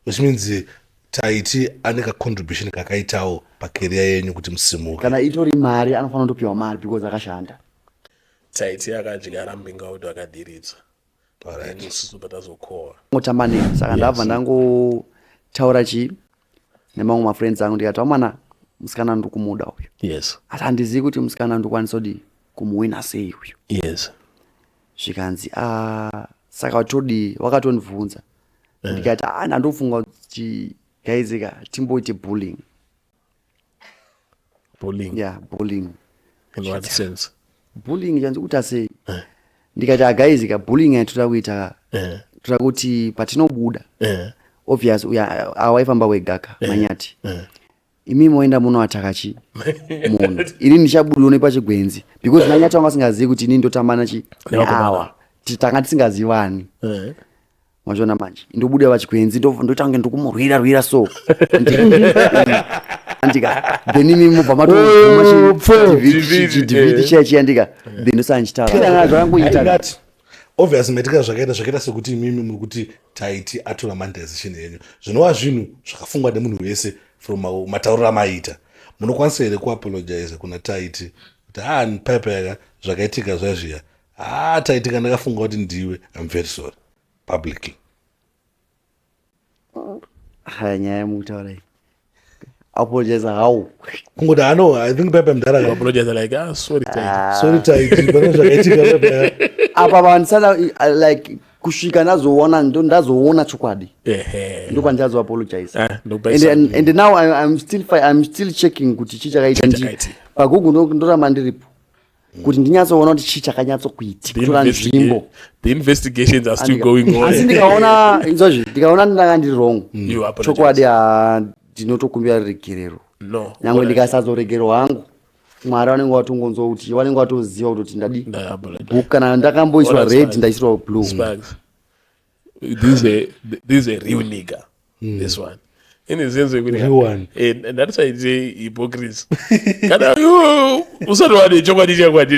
which means Taiti aneka contribution kakaitawo pacareer yenyu kuti musimuke. Kana itori mari anofanira kupiwa mari because akashanda. Taiti akadyara mbinga kuti akadiridza. Alright. Isusu patazokohwa. Ngotamani saka ndabva ndangotaura chi nemamwe mafriends angu ndikati mwana musikana ndikumuda uyu. Yes. Asi handizivi kuti musikana ndikwanisa kuti kumuwina sei uyu. Yes. Zvikanzi saka wakatondibvunza. Ndikati ndandofunga kuti gaizika timboite bullying. Bullying. Yeah, bullying. In what sense? Bullying chanzi kuita sei? Ndikati agaizika bullying yatoda kuita toda kuti patinobuda. Obvious awaifamba wegaka manyati. Imi moenda munoataka chi munhu. Ini ndichabuda une pachigwenzi because manyati wanga singazivi kuti ini ndotambana chi awa. Titanga tisingazivani. Mwazvona manje. Ndobuda pachigwenzi ndotange ndokumurwira so. Andika then imi mubva mato dividi chechi andika then ndosanchitara. Kila zvangoita. Obviously metika zvakaita sekuti mimi muri kuti Taiti atora monetization yenyu. Zvinova zvinhu zvakafungwa nemunhu wese from matauriro amaita. Munokwanisa here kuapologize kuna Taiti kuti nipepeka zvakaitika zvazviya. Taiti kana ndakafunga kuti ndiwe, I'm very sorry publicly. Nyaya yemutaura iyi. Apologize how? Kungoti I think Pepe mdara apologize like sorry Taiti. Sorry Taiti pane zvakaitika Pepe. Apa vanisana like kusvika ndazoona chokwadi. Ndopa ndazo apologize. And now I'm still checking kuti chichakaita ndi. Pagugu ndoramba ndiripo. Kuti ndinyatsoona kuti chichakanyatsokuitika kutora nzvimbo. The investigations are still going on. Asi ndikaona ndikaona ndanga ndiri wrong. Chokwadi ndinotokumbira regerero. No. Nyangwe ndikasazoregerwa hangu. Mwari wanenge watongonzwa kuti wanenge watoziva kuti ndadi book kana ndakamboiswa red ndaiswa blue. This is a real nigga. This one. In the sense of and that's why I say hypocrisy. Kana usati wadi chokwadi chakwadi.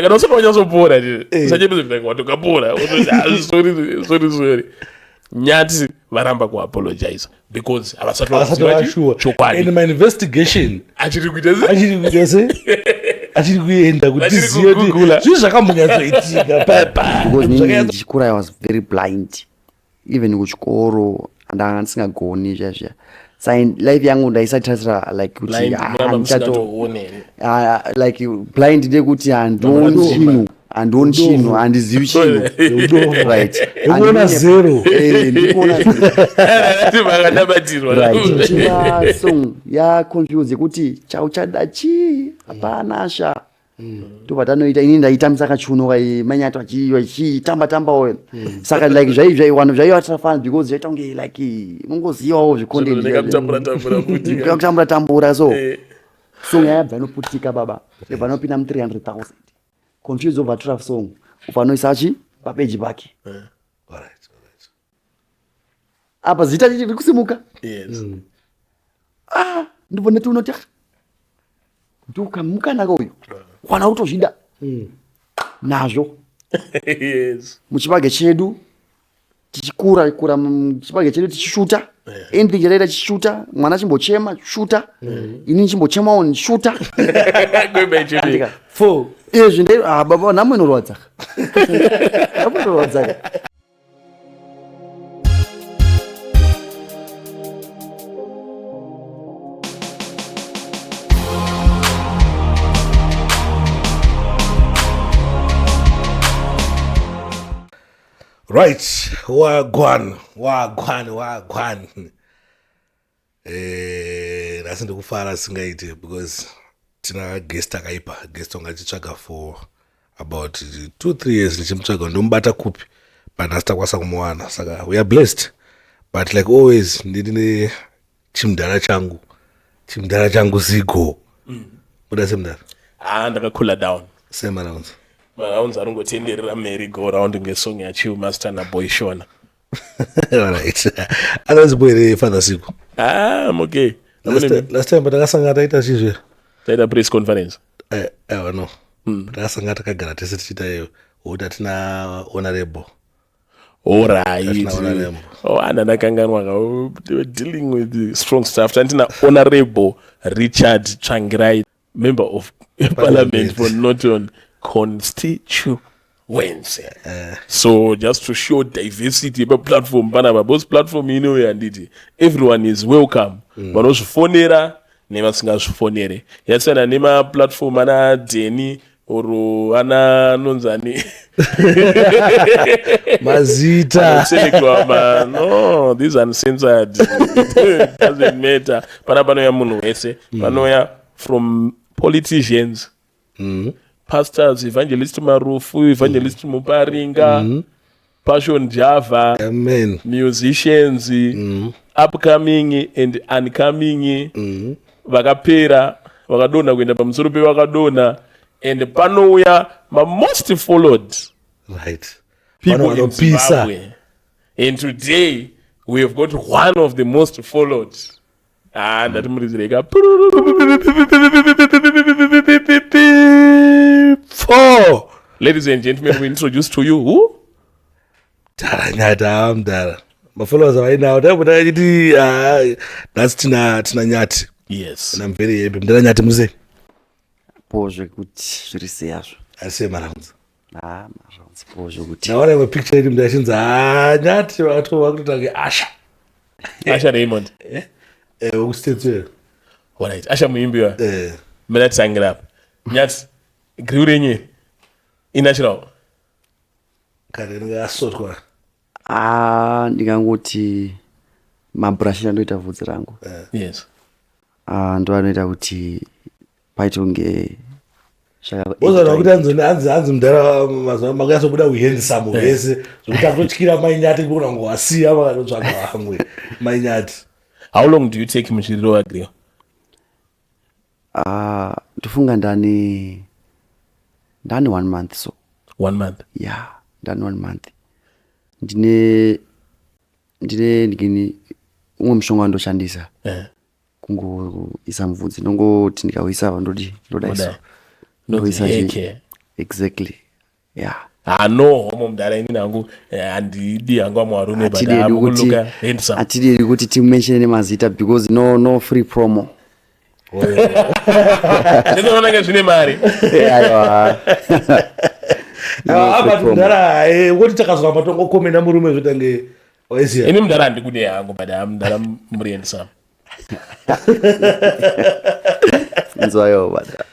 Kana usati wanyazopora. Usanje bezwe kuti watokapora. Sorry. Nyati varamba ku apologize because avasatwa chokwadi. In my investigation achiri kuita achiri kuenda kuti ziye kuti zvinhu zvakambonyatsoitika papa. Because ndichikura I was very blind. Even kuchikoro ndanga ndisingagoni zvazvia. Sign life yangu ndaisatira like kuti like blind ndekuti andoni chinhu handizivi chinhu right ndikuona zero vakanabatirwa song confuse kuti chauchada chi hapana ndopatanoita ini ndaitambisa kachiuno manyati vachitamba oil saka like vanhu zvaivatafana because zvaita kunge like mungozivawo zvikondekutambura so song yayabva inoputika baba yabva inopinda mu300,000 confuse over 12 song ufanoisa chi papeji pake. Apa zita riri kusimuka. Yes. Ndivyo netu unoti ndokamuka nako uyu kwana utozvida nazvo. Yes. Muchibage chedu tichikura muchibage chedu tichishuta anything chataita chishuta mwana chimbochema shuta ini chimbochemawo nishuta kwemechedika izvi ndei baba namwe inorwadza inorwadza. Right, wagwan. Nasi ndikufara singaite because tina guest akaipa guest ongachitsvaga for about 2-3 years ndichimutsvaga ndomubata kupi but nasi takwasa kumuwana saka we are blessed but like always ndine chimudhara changu zigo uda semudhara ndakakula down same rounds marounds aringotenderera merry go round ngesong yachiu master naboy shona. Alright. Anonzi boy father siku. I'm okay. Last time takasanga taita chizve. Taita press conference. No. Takasanga takagara tese tichita iyo. Uda tina honorable. Alright. They were dealing with the strong stuff. Tantina Honorable Richard Changirai, member of Parliament for Norton constituency. So just to show diversity of platform, both platform and everyone is welcome. But also phonera, nema singa phonere. Yasana nema platform ana Deni or ana nonzani. Mazita. No, these uncensored. Doesn't matter. Panapanoya munu ese. Panoya from politicians. Pastors, Evangelist Marufu, Evangelist Muparinga, Passion Java, Amen. Musicians, upcoming and uncoming, Vakapera, Vakadona, when the Pamsurupe Vakadona, and the Panoya, my most followed Right. people in Zimbabwe. And today, we have got one of the most followed. And that is like 4. Ladies and gentlemen, we introduce to you who? Nyata amdara. My followers are right now. That's Tina Nyati. Yes. And I'm very happy. Mdara Nyati muze. Pozve kuti zviri seyazvo. I say Maraunza. Maraunza pozve kuti. Now when I have a picture of him, there she's Nyati wakutanga Asha. Asha Raymond. Ustetwe. Alright. Asha muimbiwa. Mela tsangira. Nyati. Griurenye. Inachirawo. Kare ngasotwa. Ndingangoti mabrush anoita vhudzi rangu. Yes. Ndo anoita kuti paite unge Ozoda kuti anzi mudhara mazuva makayasobuda uhendisamo vese zvokuti akutotyira mainyati kuona ngowasiya vakatotsvaga vamwe mainyati. How long do you take muchiriro wagriwa? Ndofunga ndani 1 month so. 1 month? Yeah, ndani 1 month. Ndine ndingini umwe mushonga wandoshandisa. Kungoisa mvudzi ndongoti ndikauisa apa ndodaisa. Exactly. Yeah. No, homo mdara ini nangu andidi yangu amwarume bada amukuluka handsome. Atidiri kuti timention mazita because no free promo. Ndinoona ngezvine mari. Apa mdara woti takazwa matongo komenda murume zvotange waisiya. Ini mdara ndikude yangu bada mdara muri handsome. Nzwayo bada.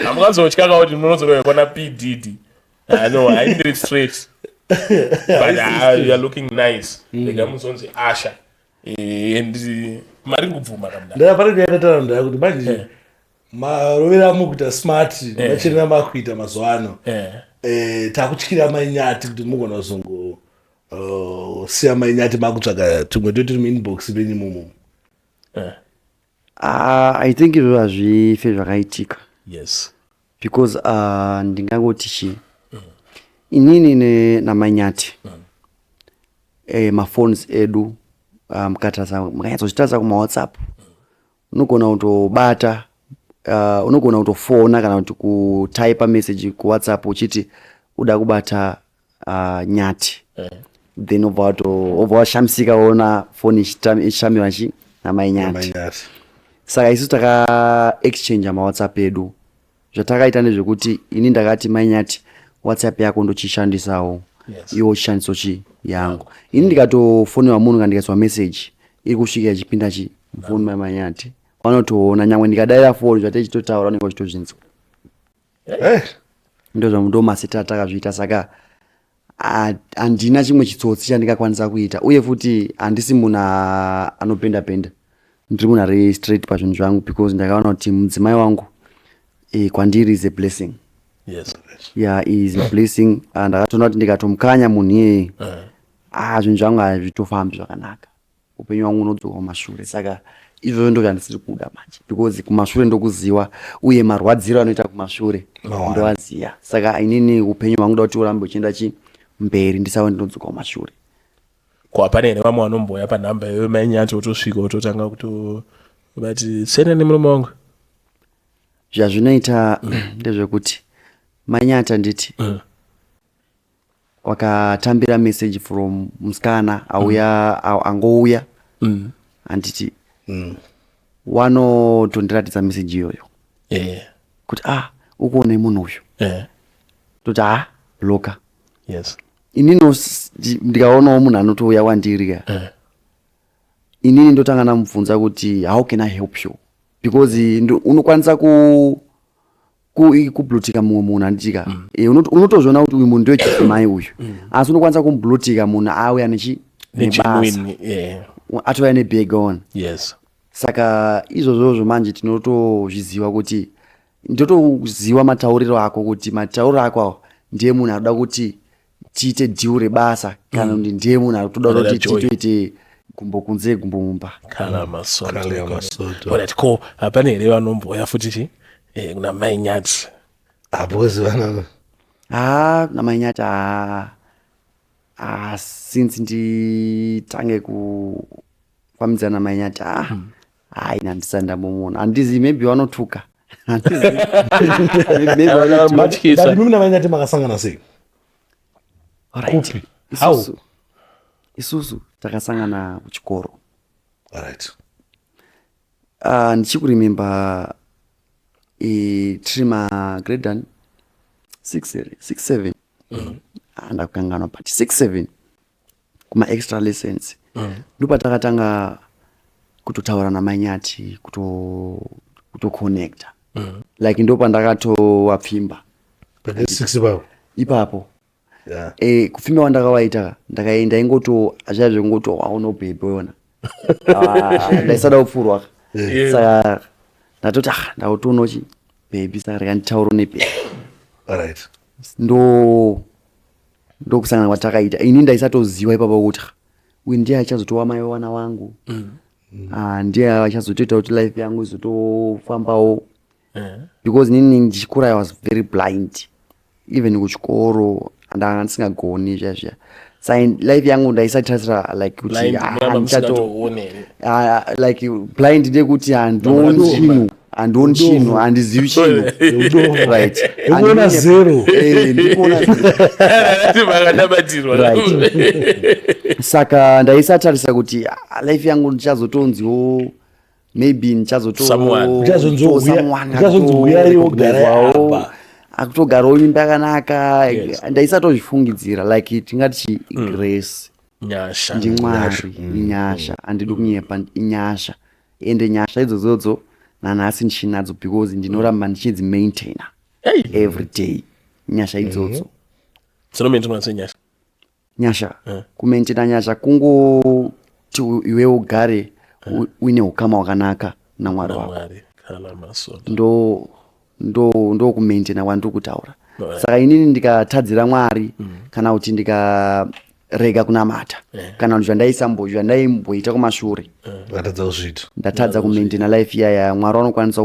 Amukazotyaka kuti munozorova kona PDD. No, I did it straight. But you are looking nice. Legamuzonzi Asha. And mari ngubvuma kamda. Ndapari ndiyakatara ndaya kuti manje marovera amukuita smart machirina makuita mazuva ano. Takutyira mainyati kuti mugona kuzongo siya mainyati makutsvaga tumwe toti muinbox venyu mumu. I think it was zvife zvakaitika. Yes. Because ndingangoti chi inini namanyati maphones edu mukanyatsochitadza kumawhatsapp unogona kutobata unogona kutofona kana kuti kutaipa message kuwhatsapp uchiti uda kubata nyati then obva washamisika ona phone ichitambirwa chi namanyati. Saka isu taka exchange mawhatsapp edu zvatakaita ndezvekuti ini ndakati mainyati whatsapp yako ndochishandisawo iwo uchishandiso chi yangu. Ini ndikatofonewa munhu kandikaiswa message iri kusvika chipinda chi mfoni mamanyati vanotoona nyangwe ndikadaira foni zvate chitotaura unenge uchitozvinzwa. Ndo maseta atakazviita. Saka handina chimwe chitsotsi chandingakwanisa kuita uye futi handisi munhu anopenda penda. Ndiri munhu ari straight pazvinhu zvangu because ndakaona kuti mudzimai wangu kwandiri is a blessing. Yes. Yeah, is a blessing. Ndakatoona kuti ndikatomukanya munhu iyeye zvinhu zvangu hazvitofambi zvakanaka, upenyu wangu unodzoka kumashure. Saka izvozvo ndo zvandisiri kuda manje because kumashure ndokuziva uye marwadziro anoita kumashure ndoaziya. Saka inini upenyu hwangu ndoda kuti urambe uchienda mberi ndisave ndinodzoka kumashure. Kwapane here vamwe vanomboya panhamba iyoyo mainyati wotosvika wototanga kutoti sena nemurume wangu. Zvazvinoita ndezvekuti Manyata nditi wakatambira message from musikana auya angouya anditi wanotondiratidza message iyoyo kuti ukuona munhu uyu toti bloka inini ndikaonawo munhu anotouya wandiri inini ndotanga namubvunza kuti how can I help you because unokwanisa kublotika mumwe munhu anditika unotozviona kuti uyu munhu ndio chidzimai uyu asi unokwanisa kumublotika munhu auya nebasa atouya nebag on saka izvozvozvo manje tinotozviziva kuti ndotoziva matauriro ako kuti matauriro ako awo ndiye munhu anoda kuti tiite dhiu rebasa kana kuti ndiye munhu arikutoda kuti titoite gumbo kunze gumbo mumba kana masoto but ko hapana here vanomboya futi kuna Mainyati because vana kuna Mainyati since nditange kufambidzana na Mainyati ina ndisanda mumunhu handizi maybe vanotuka mimi na Mainyati makasangana sei alright isusu takasangana kuchikoro alright ndichikuremember tiri magrade 6-7 ndakukanganwa but 6-7 kuma extra lessons ndopatakatanga kutotaura naManyati kutoconnecta like ndopandakatowapfimba ipapo kufimba wandakawaita ndakaenda ingoto achazve ngoto waunobhebhe wona ndaisada kupfurwa saka ndatoti ndautonochi bhebi saka rekanditauro nebhebi alright ndokusangana kwatakaita ini ndaisatoziva ipapo kuti uyu ndiye achazotova mai wana wangu ndiye achazotoita kuti life yangu izotofambawo because nini ndichikura I was very blind even kuchikoro ndanga ndisingagoni zviya saka life yangu ndaisatarisira like kuti like blind ndekuti handioni chinhu handizivi chinhu right ndikuona zero saka ndaisatarisira kuti life yangu ndichazotonziwo maybe ndichazonzouyayo akutogarawo imba yakanaka ndaisatozvifungidzira like tingati grace ndimwari inyasha handidi kunyepa inyasha ende nyasha idzodzo nanhasi ndichinadzo because ndinoramba ndichidzimaintaina every day nyasha idzodzo nyasha kumaintaina nyasha kungoti iwe ugare uine ukama hwakanaka namwari wako ndo kumaintaina kwandikutaura saka inini ndikatadzira Mwari kana kuti ndikarega kunamata kana kuti zvandaimboita kumashure ndatadza kumaintaina life iyaya Mwari vanokwanisa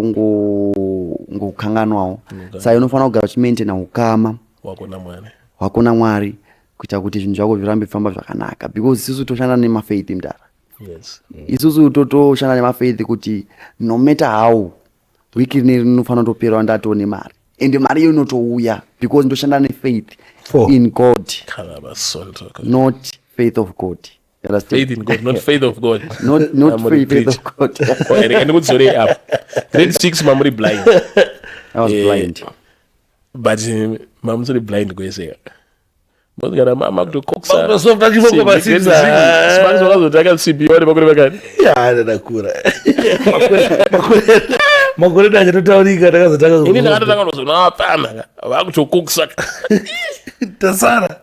kungokanganwawo saka unofanira kugara uchimaintaina ukama hwako naMwari kuita kuti zvinhu zvako zvirambe famba zvakanaka because isusu toshanda nemafaith mdara isusu totoshanda nemafaith kuti no matter how wiki rineri rinofanira kutopera ndatone mari ende mari iyo inotouya because ndoshanda nefaith in God not faith of God. Faith in God, not faith of God. not faith of God. And good story up. Grade 6 memory blind. I was blind. But mom sorry blind go say. But gara mama to cook sa. But so thank you for basisa. Sparks wakazo taka CP wale bakuri bakani. Ya ndakura. Makore ndaje totaurika takazotaka. Ini nakatanga nozona apana. Vakutokuksa. Tasara.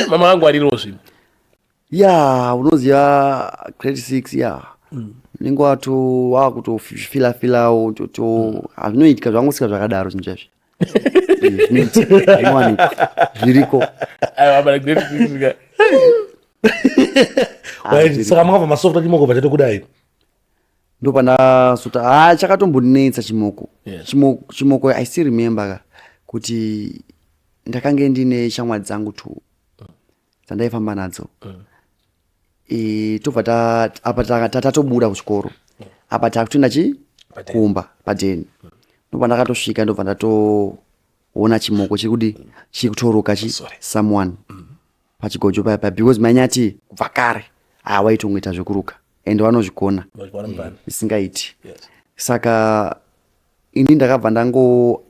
Mama wangu alirozvi. Ya unoziva grade 6 ya ningo watu wakutofila to hazvinoitika zvangosika zvakadaro zvinhu zvazvo zviriko saka makabva masofta chimoko pachate kudai ndopandasota chakatombondinetsa chimoko I still remember kuti ndakange ndine shamwari dzangu dzandaifamba nadzo tobva apa tatobuda kuchikoro apa takutoenda kumba padeni ndobva ndakatosvika ndobva ona chimoko chikuti chikutoroka someone pachigojo paya because manyati kubva kare waitongoita zvekuruka ende vanozvikona isingaiti. Saka ini ndakabva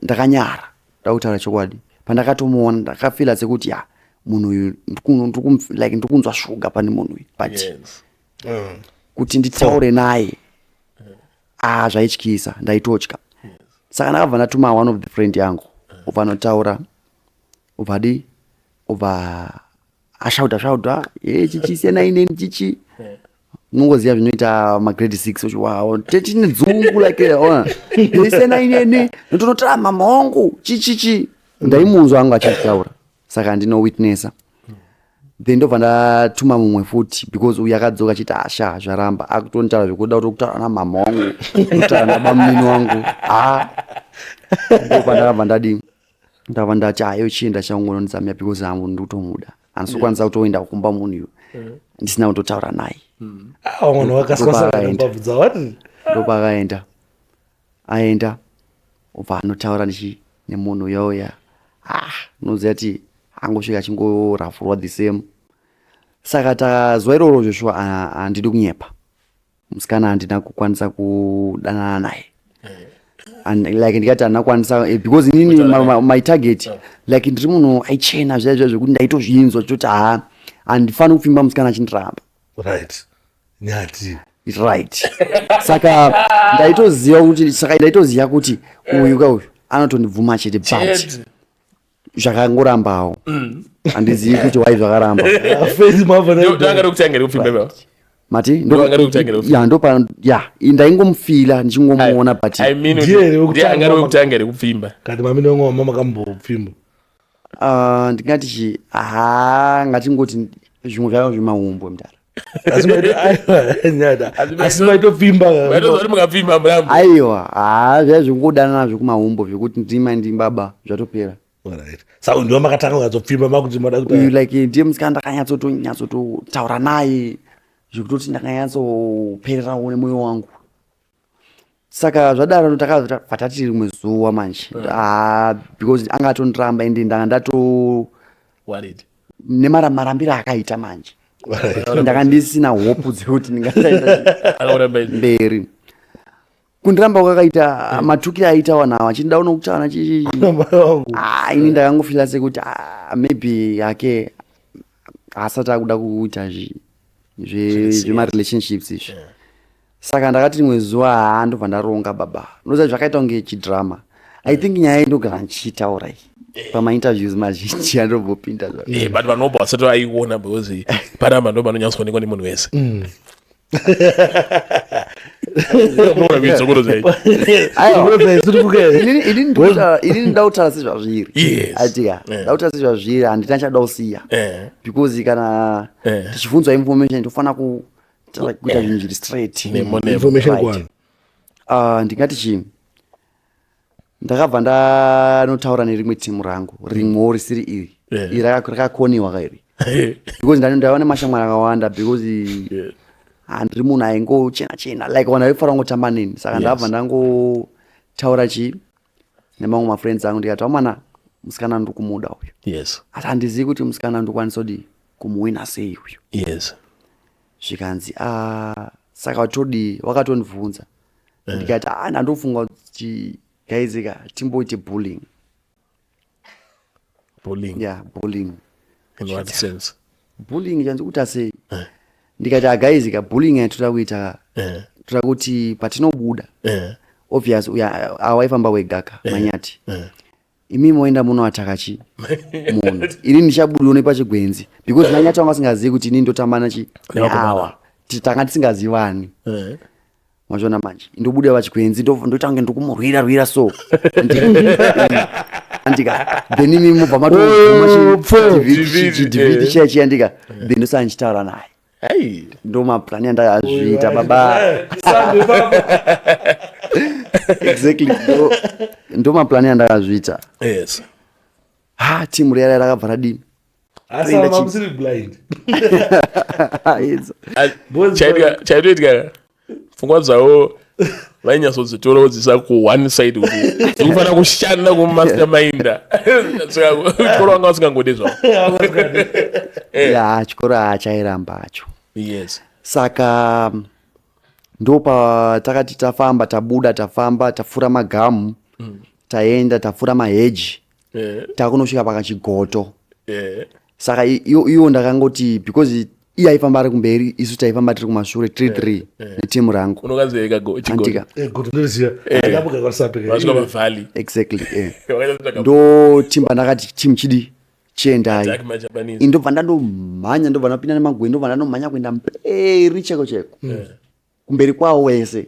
ndakanyara ndakutaura chokwadi. Pandakatomuona ndakafila sekuti munhu uyu ndikunzwa shuga pane munhu uyu but kuti nditaure naye zvaityisa ndaitotya. Saka ndakabva ndatuma one of the friend yangu ubva notaura ubva ashauta chichi sena ineni chichi unongoziva zvinoita magrade 6 uchi wow tine dzungu like sena ineni ndonotora mama wangu chichichi ndaimunzwa angu achitaura. Saka ndino witnessa then ndobva ndatuma mumwe futi because uyu akadzoka achiti zvaramba akutontaura zvekuda kutaura namama wangu kutaura nabamumini wangu ndobva ndakabva ndabva ndati ayo chienda changononzamia because hangu ndikutomuda handisokwanisa kutoenda kumba munhu uyu ndisina kutotaura naye. Ndopakaenda aenda ubva anotaura nemunhu uya unoziva kuti angosvika achingorafurwa the same. Saka tazuva iroro zveshuwa handidi kunyepa musikana handina kukwanisa kudanana naye like ndikati handina kukwanisa because inini my target like ndiri munhu aichena zvaizvo zvekuti ndaitozvinzwa chitoti handifani kupfimba musikana achindiramba right. Saka ndaitoziva kuti uyu kauyu anotondibvuma chete but zvakangorambawo handizivi kuti wai zvakaramba mati ndaingomufila ndichingomuona but ndingati ngatingoti zvimwe zvavo zvemahumbo mudara aiwa zvai zvingodanana zvekumahumbo zvekuti ndima ndimbaba zvatopera. Saka ndiwo makatanga ukazopfimba makuti mada kuti like ndiye musikana ndakanyatsotaura naye zvekutoti ndakanyatsopererawo nemwoyo wangu. Saka zvadaro takabva tati rimwe zuva manje because angatondiramba ende ndanga ndato nemarambiro akaita manje ndanga ndisina hope dzekuti ndingaenda mberi. Kundiramba kwakaita matukire aita wanhu achinda unokutaura chichi ini ndakangofila sekuti maybe yake asati akuda kuita zvemarelationships izvi. Saka ndakati rimwe zuva ndobva ndaronga baba unoziva zvakaita kunge chidrama. I think nyaya indogara ndichitaura pamainterviews mazhinji andobvopinda but vanobva vasati vaiona because paramba ndo vanonyatsoonekwa nemunhu wese. Inini ndautaura sezvazviri ndautaura sezvazviri handina chada kusiya because kana tichibvunzwa information tofana kuita zvinhu zviri straight. Ndingati chii ndakabva ndanotaura nerimwe timu rangu rimwewo risiri iri rakakoniwa kairi because ndaiva nemashamwari akawanda because handiri munhu aingochena like vanhu vaifara ngotamba neni. Saka ndabva ndangotaura nemamwe mafriends angu ndikati wamana musikana ndikumuda uyu asi handizivi kuti musikana ndikwanisa kuti kumuwina sei uyu zvikanzi saka wakatondibvunza ndikati ndandofunga kuti gaizika timboite bullying. Bullying in what sense? Bullying chanzi kuita sei ndikati gaizika bullying yatoda kuita toda kuti patinobuda obvious awaifamba wegaka manyati imi moenda munoataka munhu ini ndichabudiwo nepachigwenzi because manyati wanga asingazivi kuti ini ndotambana neawa tanga tisingazivani mazvona manje ndobuda pachigwenzi ndoita kunge ndikumurwira so andika then imi mubva matovhiti chiya ndika then ndosara ndichitaura naye ndo maplani andakazviita baba exactly ndo maplani andakazviita timu riya rakabva radini chaitoitika pfungwa dzavo vainyatsodzitora wodzisa ku one side kuti dzikufana kushanda kumastermind saka chikoro wanga usingangode zvavo ya chikoro achairamba acho. yes Saka ndopa takati tafamba tabuda tafamba tafura magamu taenda tafura maheji takunosvika pakachigoto. Saka iyo ndakangoti because iye aifamba ari kumberi isu taifamba tiri kumashure 3-3 netimu rangu unokanzeka andika vasvika pavhali exactly ndo timba ndakati timu chidi chiendai indobva ndandomhanya ndobva ndapinda nemagwe ndobva ndandomhanya kuenda mberi cheko kumberi kwawo wese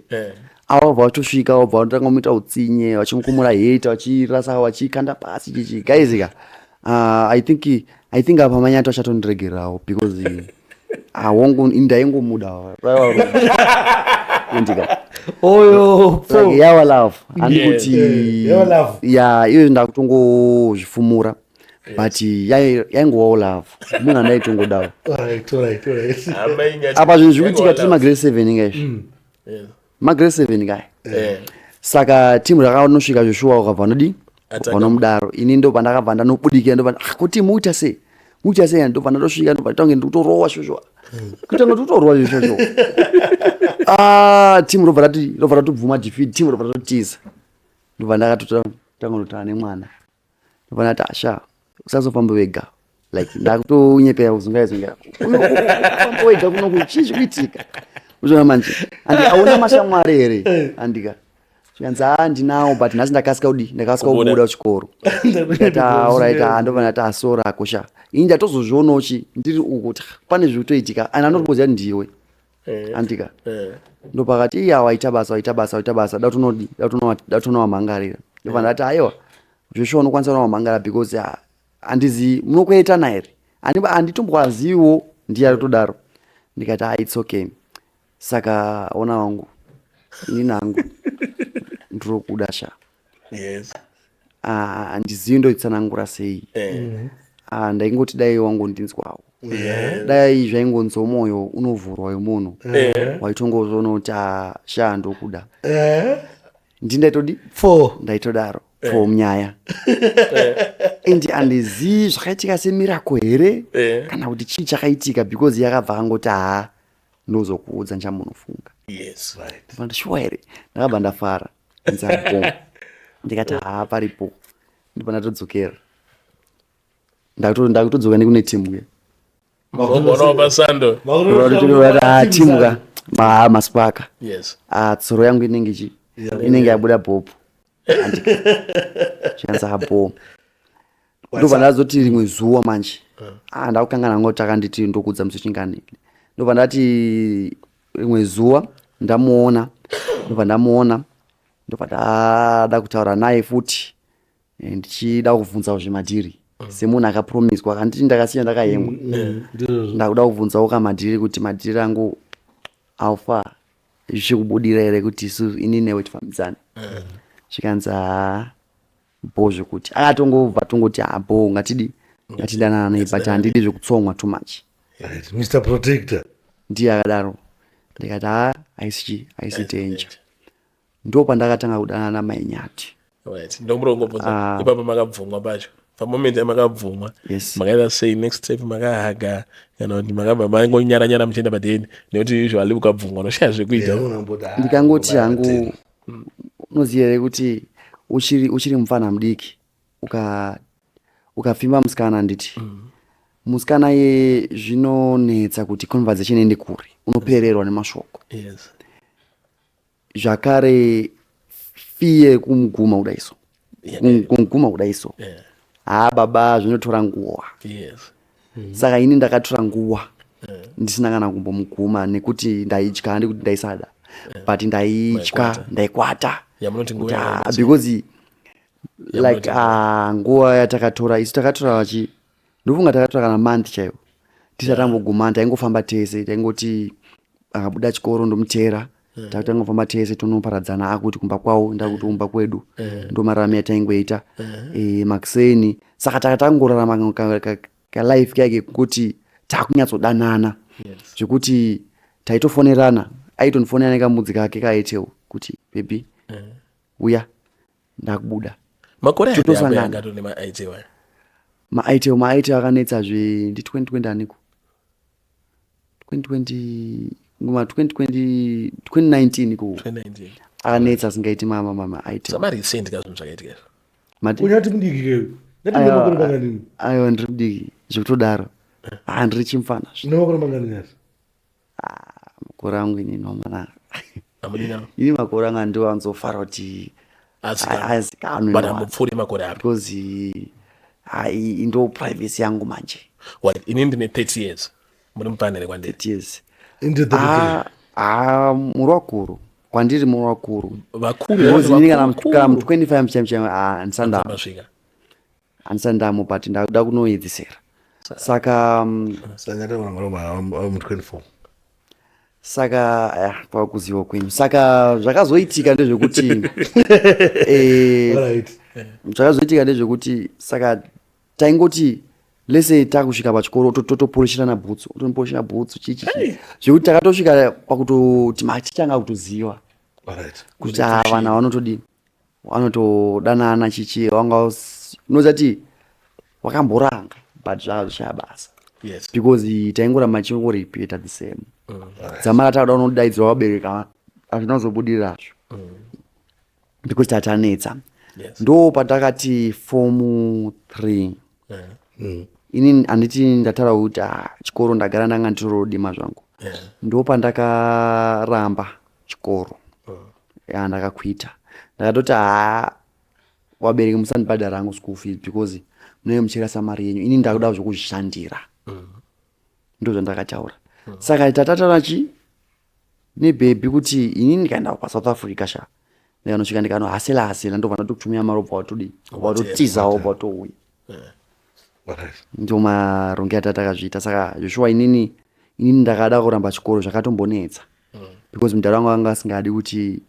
avo bva vatosvika vabva vatanga muita utsinye vachimukumura heta vachirasa vachikanda pasi chichi gaizika I think apa manyato achatondiregerawo because awongu ndaingomuda ndika yawa love andikuti ya iyo ndakutongozvifumura but yaingowawo love munhu andaitongodawo apa zvinhu zvikuitika tiri magrade 7 ngaizvo magrade 7 kai saka timu rakanosvika zvishuwa ukabva nodi vanomudaro ini ndobva ndakabva ndanobudikira ndobva kuti muita sei ndobva ndatosvika ndobva nditange ndikutorowa shosho kutanga ndikutorowa shosho timu robva ratobvuma defeat timu robva ratotiza ndobva ndakatotanga ndotana nemwana ndobva ndati asha usazofamba wega like ndakutonyepera kuzungaizungira famba wega kunoku chii zvikuitika uzvona manje andi auna mashamwari here andika zvikanzi ndinawo but nhasi ndakasika kubuda kuchikoro alright ndobva ndati asora kosha ini ndatozozvionochi ndiri uku pane zvikutoitika ani anotoziva ndiwe andika ndopakati waita basa datonowamhangarira ndobva ndati aiwa zveshuwa unokwanisa unowamhangarira because handizivi munokuetana here handitombwazivo ndiye atotodaro ndikati it's okay. Saka ona wangu ini nangu ndinokuda sha handizivi ndoitsanangura sei ndaingoti dai wangu ndinzwawo dai zvaingonzo mwoyo unovhurwa yemunhu waitongozoona kuti sha ndokuda ndindaitodi ndaitodaro for munyaya ende handizivi zvakaitika semirako here kana kuti chii chakaitika because yakabva angoti ndozokuudza nchamunofunga ndishuwa here ndakabva ndafara nzabo ndikati paripo ndibva ndatodzokera ndakutodzoka nekune timu timu maspaka tsoro yangu inenge yabuda bhopu chikanza bho ndobva ndazoti rimwe zuva manje ndakukangana ngoti akanditi ndokudza musochingani ndobva ndati rimwe zuva ndamuona ndobva ndada kutaura naye futi ndichida kuvhunzawo zvemadhiri semunhu akapromiswa kanditi ndakasiya ndakahengwa ndakuda kuvhunzawo kamadhiri kuti madhiri angu alfa zvichikubudira here kuti isu ini newe tifambidzane chikanzi bho zvekuti akatongobva tongoti bho ngatidanana naye but handidi zvekutsomwa too much Mr. Protector ndiye akadaro ndikati haisi danger ndopa ndakatanga kudanana namainyati ndomurongobvunza ipapa makabvumwa pacho pamoment yamakabvumwa makaita sei next step makahaga kana kuti makabva mangonyaranyara muchienda padeni nekuti usually ukabvumwa unoshaya zvekuita ndikangoti hangu unoziva here kuti uchiri mufana mudiki ukapfimba musikana nditi musikana ye zvinonetsa kuti conversation ende kuri unopererwa nemashoko zvakare fiye kumuguma kudaiso kumuguma kudaiso baba zvinotora nguva saka ini ndakatora nguva ndisina kana kumbomuguma nekuti ndaitya handi kuti ndaisada but ndaitya ndaikwata because like nguva yatakatora isu takatora vachi ndofunga takatora kana month chaivo tisatamboguma taingofamba tese taingoti akabuda chikoro ndomutera takutangofamba tese tonoparadzana akuti kumba kwawo ndakuti kumba kwedu ndomararamo yataingoita makiseni saka takatangorarama kalife kake kuti takunyatsodanana zvekuti taitofonerana aitondifonera nekamudzi kake kaitewo kuti baby uya ndakubuda makore Tutosangana. ngato nema-IT wa ma-IT akanetsa zve ndi 2020 aniko 2019 ko 2019 akanetsa singaiti ma-IT samarecent kazvinhu zvakaitika mati unyati mudiki nemakore mangani ayo ndiri mudiki zvekutodaro handiri chimfana nemakore mangani nyati makore angu ini nomana amudina ini makore anga ndiwanzofara kuti azikanwe but amupfuure makore api because ndo privacy yangu manje what inini ndine 30 years muri mupanere kwandiri 30 years into muri wakuru kwandiri muri wakuru vakuru because ini kana 25 mchemchem handisandamo masvika handisandamo but ndakuda kunoedzesera saka sanyata mu 24 saka kwakuziwa kwenyu saka zvakazoitika ndezvekuti alright zvakazoitika ndezvekuti saka taingoti lese takusvika pachikoro totopolishirana bhutsu tonopolishira bhutsu chichi zvekuti takatosvika pakutoti maticha anga kutoziva alright kuti vana vanotodini vanotodanana chichi wanga unozati wakamboranga but zvazvishaya basa yes because taingoramba chingoripeta the same dzamara takuda unodaidzwa wabereka hazvinazobudirazvo because tatanetsa yes ndo patakati fomu 3 ini handiti ndataura kuti chikoro ndagara ndanga nditorodima zvangu ndo pandakaramba chikoro ndakakwita ndakatoti wabereki musandibhadhara hangu school fees because munenge muchirasa mari yenyu ini ndakuda zvokuzvishandira ndo zvandakataura saka tatataura nebhebhi kuti ini ndikaenda pasouth africa sha ndikanosvika ndikanohasela ndobva ndatokutumira mari obva watotizawo obva watouya alright ndo maronge atatakazviita saka joshua inini ndakada kuramba chikoro zvakatombonetsa because mudhara wangu anga asingadi kuti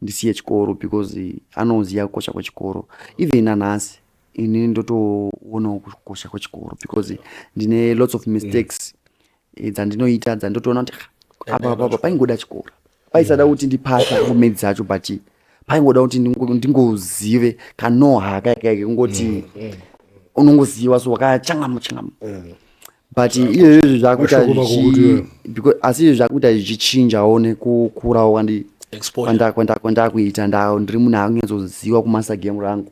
ndisiye chikoro because anoziva kukosha kwechikoro even nanhasi inini ndotoonawo kukosha kwechikoro because ndine lots of mistakes dzandinoita dzandotoona kuti apa paingoda chikoro paisada kuti ndipasa komedzi dzacho but paingoda kuti ndingozive kanohaka yakaike kungoti unongoziva so wakachangama but izvezvo zvakuita asi izvi zvakuita zvichichinjawo nekukurawo kwandakuita ndiri munhu akunyazoziva kumasa game rangu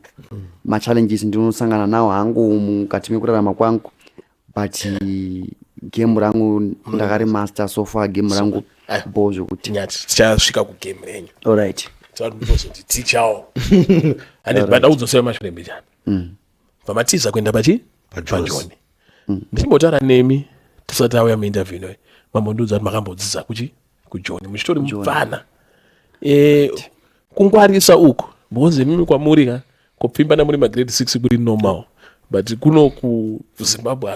machallenges ndinosangana nawo hangu mukati mekurarama kwangu but game rangu ndakarimaster so far game rangu bo zvokuti nyati tichasvika kugame renyu alright tazoti tichawo and bada udzosema mashure mbechana pamatiza kuenda pajoni ndichimbotaura nemi tisati auya muinterview inoyi mambondiudza kuti makambodzidza kujoni muchitori mubvana kungwarisa uku because mimi kwamuri ka kupfimbana muri magrade 6 kuri normal but kuno kuzimbabwe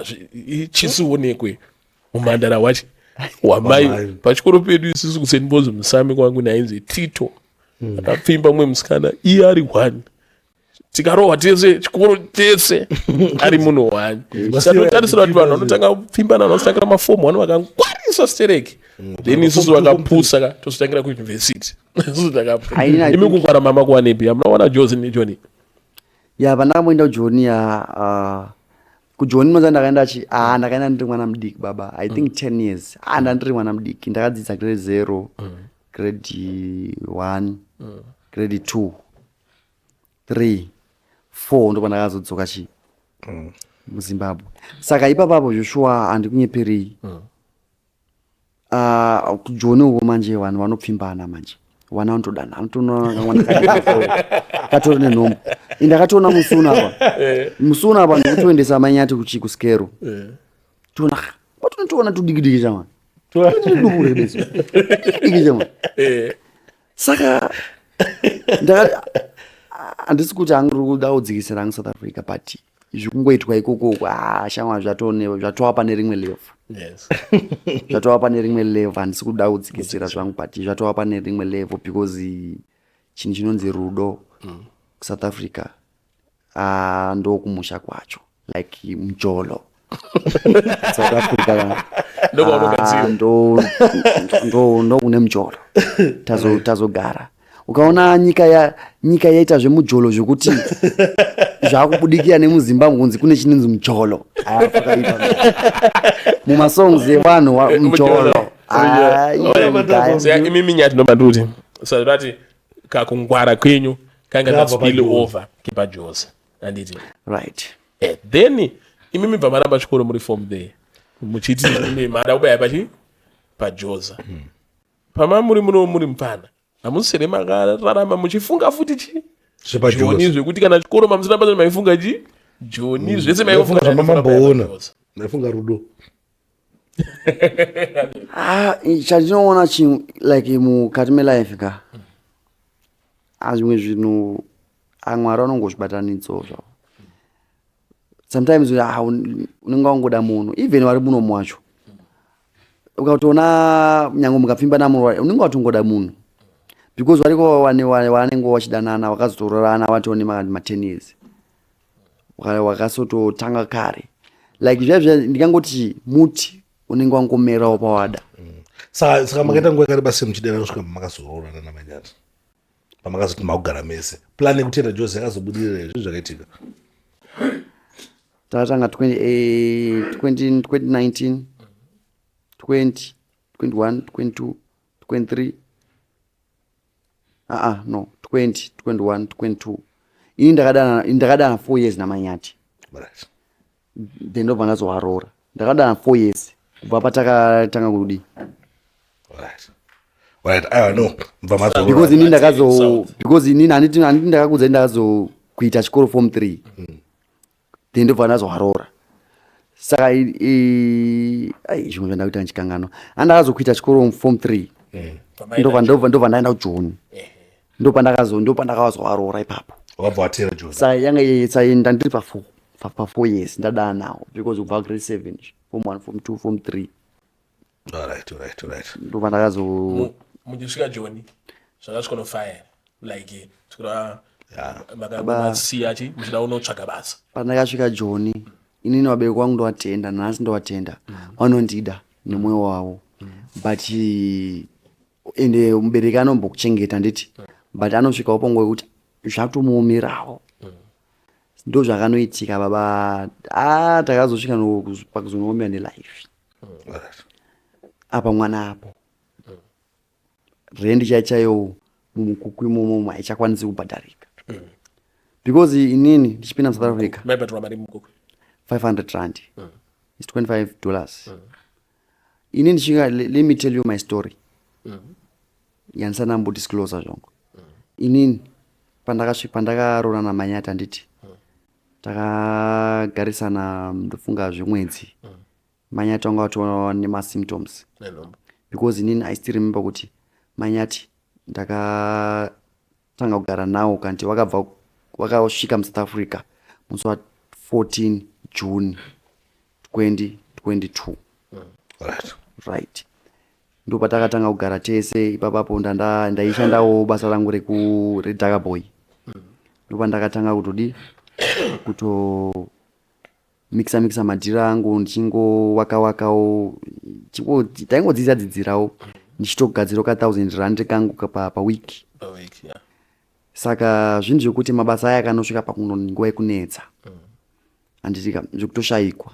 chisuonekwe mumhandara wacho wamai pachikoro pedu isusu kuseni mbozi musami kwangu nainzi tito akapfimba mumwe musikana iye ari 1 tikarohwa tese chikoro tese ari munhu 1 satotarisira kuti vanhu vanotanga kupfimbana vanotangira mafomu vano vakangwarisa stereki then isusu vakapusa ka tozotangira kuuniversity isusu takapusa imi kungwara mama kuwanepi amunaona jose nejoni pandakamboenda kujoni kujoni noza ndakaenda ndakaenda ndiri mwana mudiki baba I think 10 years ndandiri mwana mudiki ndakadzidza grade 0 grade 1 grade 2 3 4 ndo pandakazodzoka muzimbabwe saka ipapapo joshua handikunyeperei kujoni uko manje vanhu vanopfimbana manje vana vanotodana anotonokatori nenhombo ndakatoona musuna apa ndikutoendesa manyati kusikero toona patonotoona tudikidiki chamani diki chamani saka handisi kuti hangu riri kuda kudzikisira hangu south africa but zvikungoitwa ikoko shamwa zvatova pane rimwe level zvatova pane rimwe level handisi kuda kudzikisira zvangu but zvatova pane rimwe level because chinhu chinonzi rudo kusouth africa ndokumusha kwacho like mjolo south africa ndo kune mjolo tazogara ukaona nyika yaita zvemujolo zvekuti zvakubudikira nemuzimbabwe kunzi kune chinonzi mujolo mumasongs evanhu mujolo imimi nyati ndobanduti sati kakungwara kwenyu kanga spill over kipajosa anditi right then imimi bva maramba chikoro muri form there muchiti mada kubaya pajosa pama muri mupana hamusere makararama muchifunga futi joni zvekuti kana chikoro mamusiramba maifunga joni zvese maifunga maifunga rudo chandinoona like mukati melife ka azvimwe zvinhu amwari anongozvibatanidzawo zvavo sometimes unenge wangoda munhu even wari munomu wacho ukatoona nyange mukapfimba namunhu unenge watongoda munhu because variko wanenge wachidanana wakazotororana watone ma 10 years wakasototanga kare like zvazvo ndikangoti muti unenge wangomerawo pawada saka makaita nguva yakareba sei muchidana kusvika pamakazororana naManyati pamakazoti makugara mese plan yekutenda Jose yakazobudirira izvi zvakaitika tatanga 2019 20 21 22 23 no 20 21 22 ini ndakadana 4 years naManyati right then ndobva ndazoarora ndakadana 4 years kubva patakatanga kudi right I know because ini handiti ndakakudza ndakazokuita chikoro form 3 then ndobva ndazoarora saka zvimwe zvandakuita nchikangano andakazokuita chikoro form 3 ndobva ndaenda kuJoni ndopa ndakazoarora ipapo wabva watera Joni saka yanga ndandiri pa 4 years ndadana nawo because kubva grade 7 form 1 form 2 form 3 alright ndopa ndakazo muchisvika Joni zvakasvika fire like tikura makasiyachi muchida unotsvaga basa pandakasvika Joni inini vabereki vangu ndovatenda nhasi ndovatenda vanondida nemwoyo wavo but ende mubereki anombokuchengeta nditi but anosvikawo panguva yekuti zvatomuomerawo ndo zvakanoitika baba takazosvika pakuzonoomera nelife apa mwana apo rendi chaichayo mumukuku imomo haichakwanisi kubhadharika because inini ndichipinda muSouth Africa maibhatirwa mari mukuku 500 rand is $25 inini ndichinga let me tell you my story yanisana disclose zvangu inini pandakarora naManyati handiti takagarisana ndofunga zvemwedzi Manyati wanga watoona nemasymptoms because inini I still remember kuti Manyati ndakatanga kugara nawo kanti wakasvika muSouth Africa musi wa 14 June 2022 right ndopa takatanga kugara tese ipapapo ndaishandawo basa rangu redaka boy ndopa ndakatanga mixa madhira angu ndichingowakawo taingodzidzirawo ndichitogadzirawo ka1000 rand kangu pawiki saka zvinhu zvekuti mabasa aya akanosvika pakunonguva yekunetsa handitika zvekutoshayikwa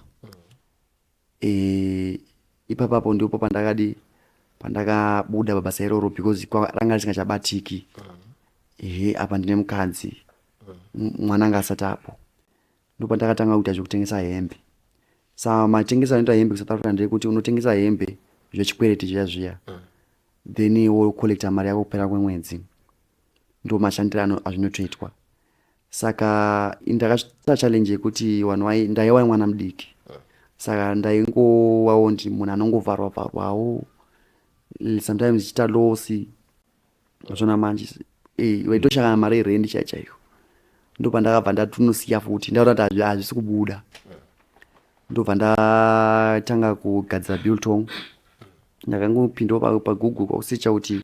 ipapapo ndipo pandakabuda pabasa iroro because ranga risingachabatiki apa ndine mukadzi mwana anga asati apo ndipo ndakatanga kuita zvekutengesa hembe saka matengesa anoita hembe kuSouth Africa ndeyekuti unotengesa hembe zvechikwereti zviya then wokolekta mari yako kupera kwemwedzi ndo mashandiro azvinotoitwa saka ndakasvika challenge yekuti ndaiwa mwana mudiki saka ndaingowawo ndi munhu anongovharwawo sometimes ichita losi zvona manje waitoshakana mari yerendi chaiyo ndobva ndakabva ndatunosiya futi ndaona kuti hazvisi kubuda ndobva ndatanga kugadzira biltong ndakangopindawo paGoogle kwakusecha kuti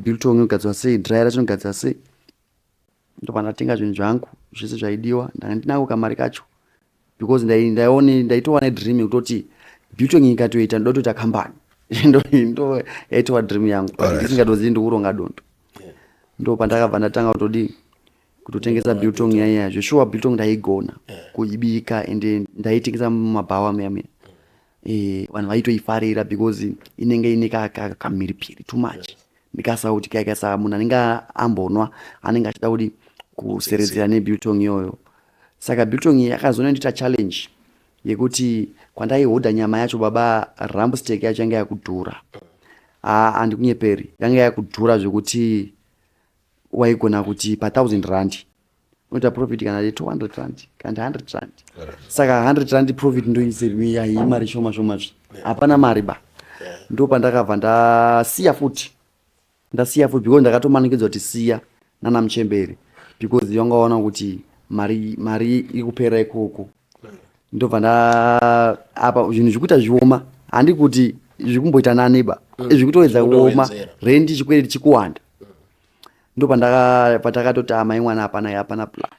biltong inogadzirwa sei dry racho inogadzirwa sei ndobva ndatenga zvinhu zvangu zvese zvaidiwa ndanga ndinako kamari kacho because ndaitowana dream yekutoti biltong ikatoita ndotoita kambani ndo yaitova dream yangu ndisingatozivi ndikuronga dondo ndo pandakabva ndatanga kutotengesa biltong yaya zveshuwa biltong ndaigona kuibika ende ndaitengesa mumabhawa muyamina vanhu vaitoifarira because inenge ine kamhiripiri too much ndikasauti kaikasa munhu anenge ambonwa anenge achida kuti kuseredzera nebiltong iyoyo. Saka biltong yakazonondita challenge yekuti kwandaihodha nyama yacho baba rambsteak yacho yanga yakudhura. Handikunyeperi, yanga yakudhura zvekuti waigona kuti pa 1000 rand unoita profit kana 200 rand kana 100 rand. Saka 100 rand profit ndoizerwi imari shoma shoma hapana mari ba. Ndo pandakabva ndasiya futi because ndakatomanikidzwa kuti siya nana Muchembere because yangaona kuti mari ikupera ikoko. Ndobva apa zvinhu zvikuita zvioma handi kuti zvikumboita nani ba zvikutoedza kuoma rendi chikwere chikuwanda. Ndopatakatoti amai mwana hapana plan.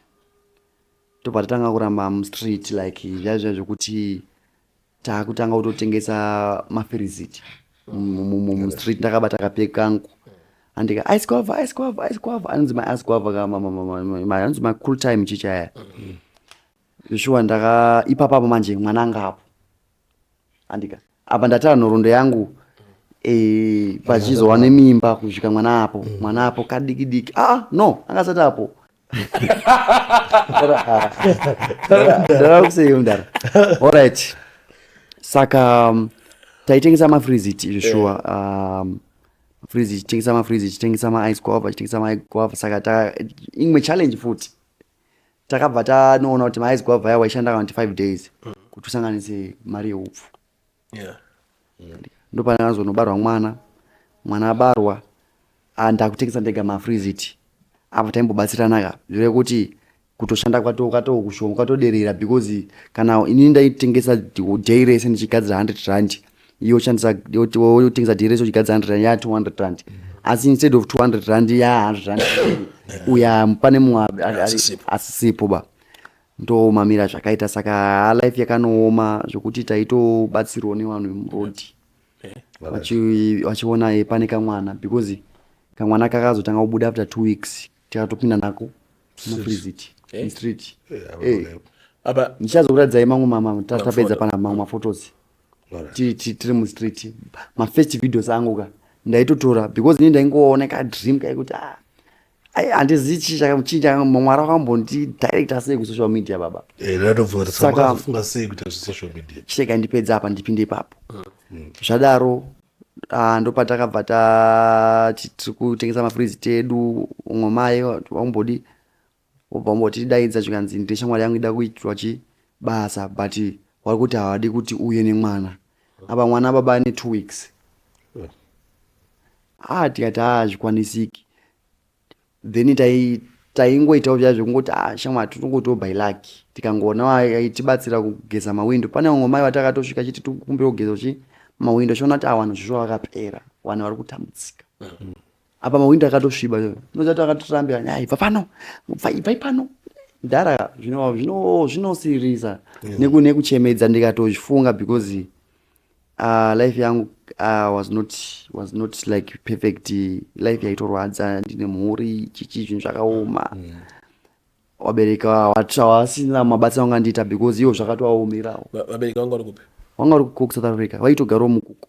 Ndopatatanga kuramba mustreet like zvazva zvekuti takutanga kutotengesa mafiriziti mustreet. Ndakabata kapeki kangu andika ice guava anonzi my ice guava anonzi my cool time chichaya zveshuwa ipapapo manje mwana angapo andika apa ndatara nhoroondo yangu pachizowa nemimba kusvika mwana apo kadiki no angasati apo ndarakuseyo mudara. Alright, saka taitengesa mafiriziti zveshuwa tengesa mafiriziti tengesa maice guava saka imwe challenge futi takabva tanoona kuti maice guava yawo waishanda 5 days kuti usanganise mari yeupfu. Ndopanazonobarwa mwana abarwa ndakutengesa ndega mafiriziti apa taimbobatsiranaka zvirekuti kutoshanda kwatokushoma kwatoderera because kana inini ndaitengesa day rese ndichigadzira 100 rand iyo tengesa day rese uchigadzira 100 rand ya 200 rand asi instead of 200 rand ya 100 rand uya pane mumwe asisipo ba ndomamira zvakaita. Saka life yakanooma zvokuti taitobatsirwa nevanhu vemurodi vachiona pane kamwana because kamwana kakazotanga kubuda after 2 weeks tikatopinda nako mafiriziti street. Ndichazokutadzai mamwe tapedza pana mamwe mafotos tiri mustreet mafirst videos angu ndaitotora because ini ndaingoona kadream kaikuti handizivi chii mwari wakambondii director sei kusocial media baba. Saka chiteka ndipedza apa ndipinde ipapo zvadaro ndopatakabva tiri kutengesa mafiriziti edu. Umwe mai wamboti tidaidza zvikanzi ndine shamwari yangu ida kuitirwa basa but wari kuti havadi kuti uye nemwana apa mwana baba ane 2 weeks. Tikati zvikwanisiki then taingoitawo zvekungoti shamwari titongotiwo by luck tikangoona aitibatsira kugeza mawindo. Pane umwe mai watakatosvika chiti tikumbira kugeza mawindo chiona kuti vanhu zvisvo vakapera vanhu vari kutambudzika apa mawindo akatosviba nozati akatotirambira ibvai pano ndara zvinosirisa nekuchemedza ndikatozvifunga because life yangu was not like perfect. Life yaitorwadza ndine mhuri zvinhu zvakaoma wabereka wasina mabasa angandiita because iwo zvakatoaomerawo. Vabereka vangu vari kupi? Wanga uri kuku South Africa vaitogarawo mukuku.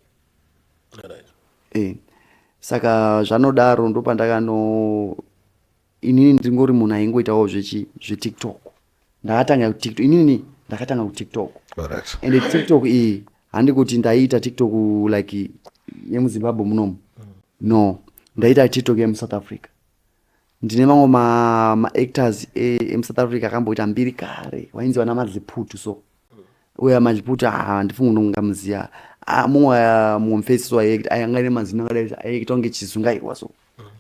Saka zvanodaro inini ndingori munhu aingoitawo zvetiktok. Inini ndakatanga kutiktok ende tiktok iyi handi kuti ndaiita tiktok like yemuZimbabwe munomu no ndaita tiktok yemuSouth Africa. Ndine mamwe maactors emuSouth Africa akamboita mbiri kare wainzi wana Maziputu so uya Maziputu handifunga unongamuziya mumwe mufesi so anga ine mazina akadai aiita kunge chizungairwa so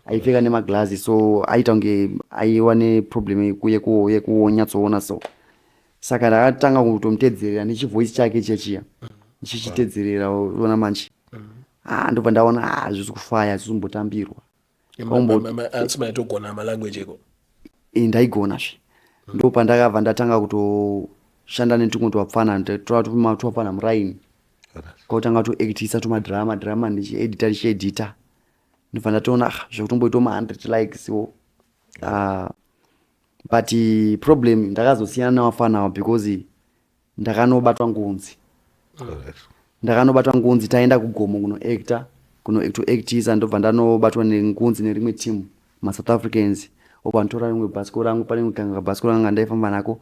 aipfeka nemaglazi so aita kunge aiwa neproblem yekunyatsoona so. Saka ndakatanga kutomutedzerera nechivoice chake chechiya ndichichitedzerera ona manje ndobva ndaona zvisi kufaya zvisimbotambirwa asi maitogona malanguage eko ndaigonazve. Ndopandakabva ndatanga kutoshanda netumwe twapfana muraini kwautanga toactisa tumadhirama ndichiedita ndobva ndatoona zvekutomboita 100 likes wo but problem ndakazosiyana navafanawo because ndakanobatwa ngunzi. Ndakanobatwa ngunzi taenda kugomo kunoactisa ndobva ndanobatwa nengunzi nerimwe team maSouth Africans. Obva ntora rimwe bhasikoro rangu pane muganga bhasikoro ranga ndaifamba nako.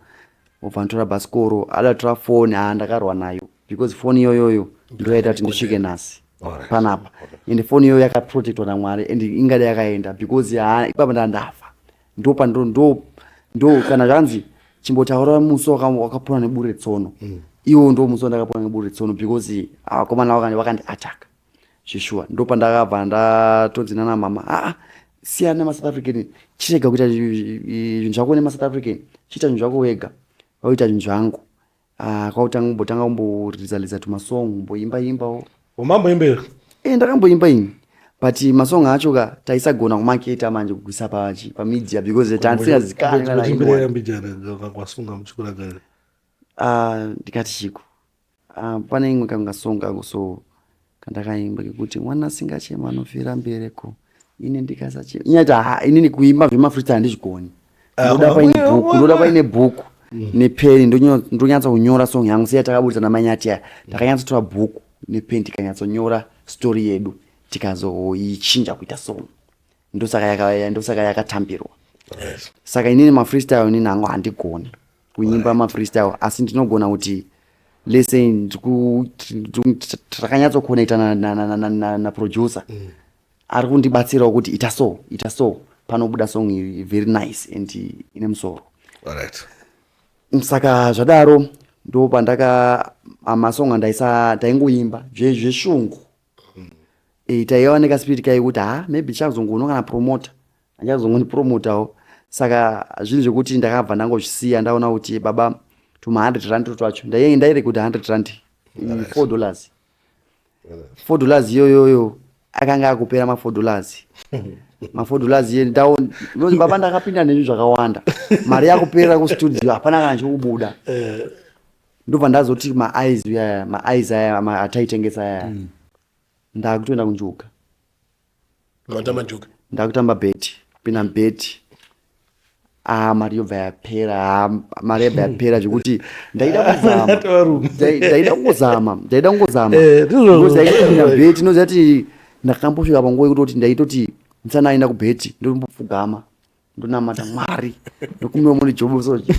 Obva ntora bhasikoro adatora foni ndakarwa nayo because foni iyoyo ndoyaita kuti ndisvike nhasi panapa ende foni iyoyo yakaprotectwa naMwari ende ingada yakaenda because ipapa ndandafa ndo kana zvanzi chimbotaura muso wakapona nebure tsono iwo ndo muso ndakapona nebure tsono because vakomana vakandi attack zvishua ndopa ndakabva ndatonzina namama siyana nemaSouth African chirega kuita zvinhu zvako nemaSouth African chiita zvinhu zvako wega waita zvinhu zvangu kwautanga kumboridza tumasong mboimbaimbawo umamboimbera ndakamboimba ini but masong acho taisagona kumaketa manje kugwisa pamedia because kwasunga muchikuragara ndikati chiko pane imwe kangasonga so kandakaimba kekuti mwana asingachema anofira mbereko ine ndikasachema inyati inini kuimba zvemafreestyle handizvigoni ndoda paine bhuku nepeni ndonyatsa kunyora song yangu seya takaburitsa namanyati aya takanyatsotora bhuku nepeni tikanyatsonyora story yedu tikazoichinja kuita song ndosaka yakatambirwa. Saka inini mafreestyle inini hangu handigoni kuimba mafreestyle asi ndinogona kuti lese takanyatsokonekta na producer ari kundibatsirawo kuti ita so panobuda song very nice and ine musoro. Saka zvadaro ndo pandaka amasonga ndaingoimba zveshungu taiwanika spirit kai kuti maybe chazongono kana promoter achazongoni promotawo. Saka zvinhu zvekuti ndakabva ndangozvisiya ndaona kuti baba tuma 100 rand twacho ndairekuti 100 rand $4 iyoyo akanga akupera $4 $4 ye ndaona baba ndakapinda nezvinhu zvakawanda mari yakupera kustudio hapana kana chokubuda ndobva ndazoti ma-eyes aya ataitengesa aya ndakutoenda kunjuka ndakutamba beti kupinda mbeti mari yobva yapera zvekuti ndaida kungozama ndaipinda beti inoziva kuti ndakambosvika panguva yekutoti ndaitoti ndisanaenda kubheti ndombopfugama ndonamata Mwari ndokumiwa muri jobo sochi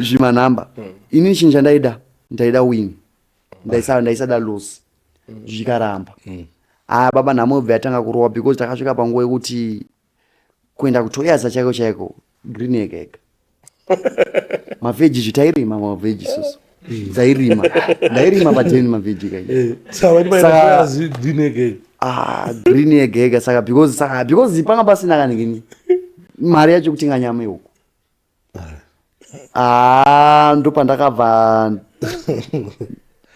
zvimanhamba inini chinhu chandaida win ndaisada lose zvikaramba baba nhamo bva yatanga kurowa because takasvika panguva yekuti kuenda kutoyaza chaiko green egg ega mavheji zvitairima mavheji susu ndairima pateni mavheji green egg ega saka because panga pasina kaningini mari yacho kutenga nyama ihuku ndopandakabva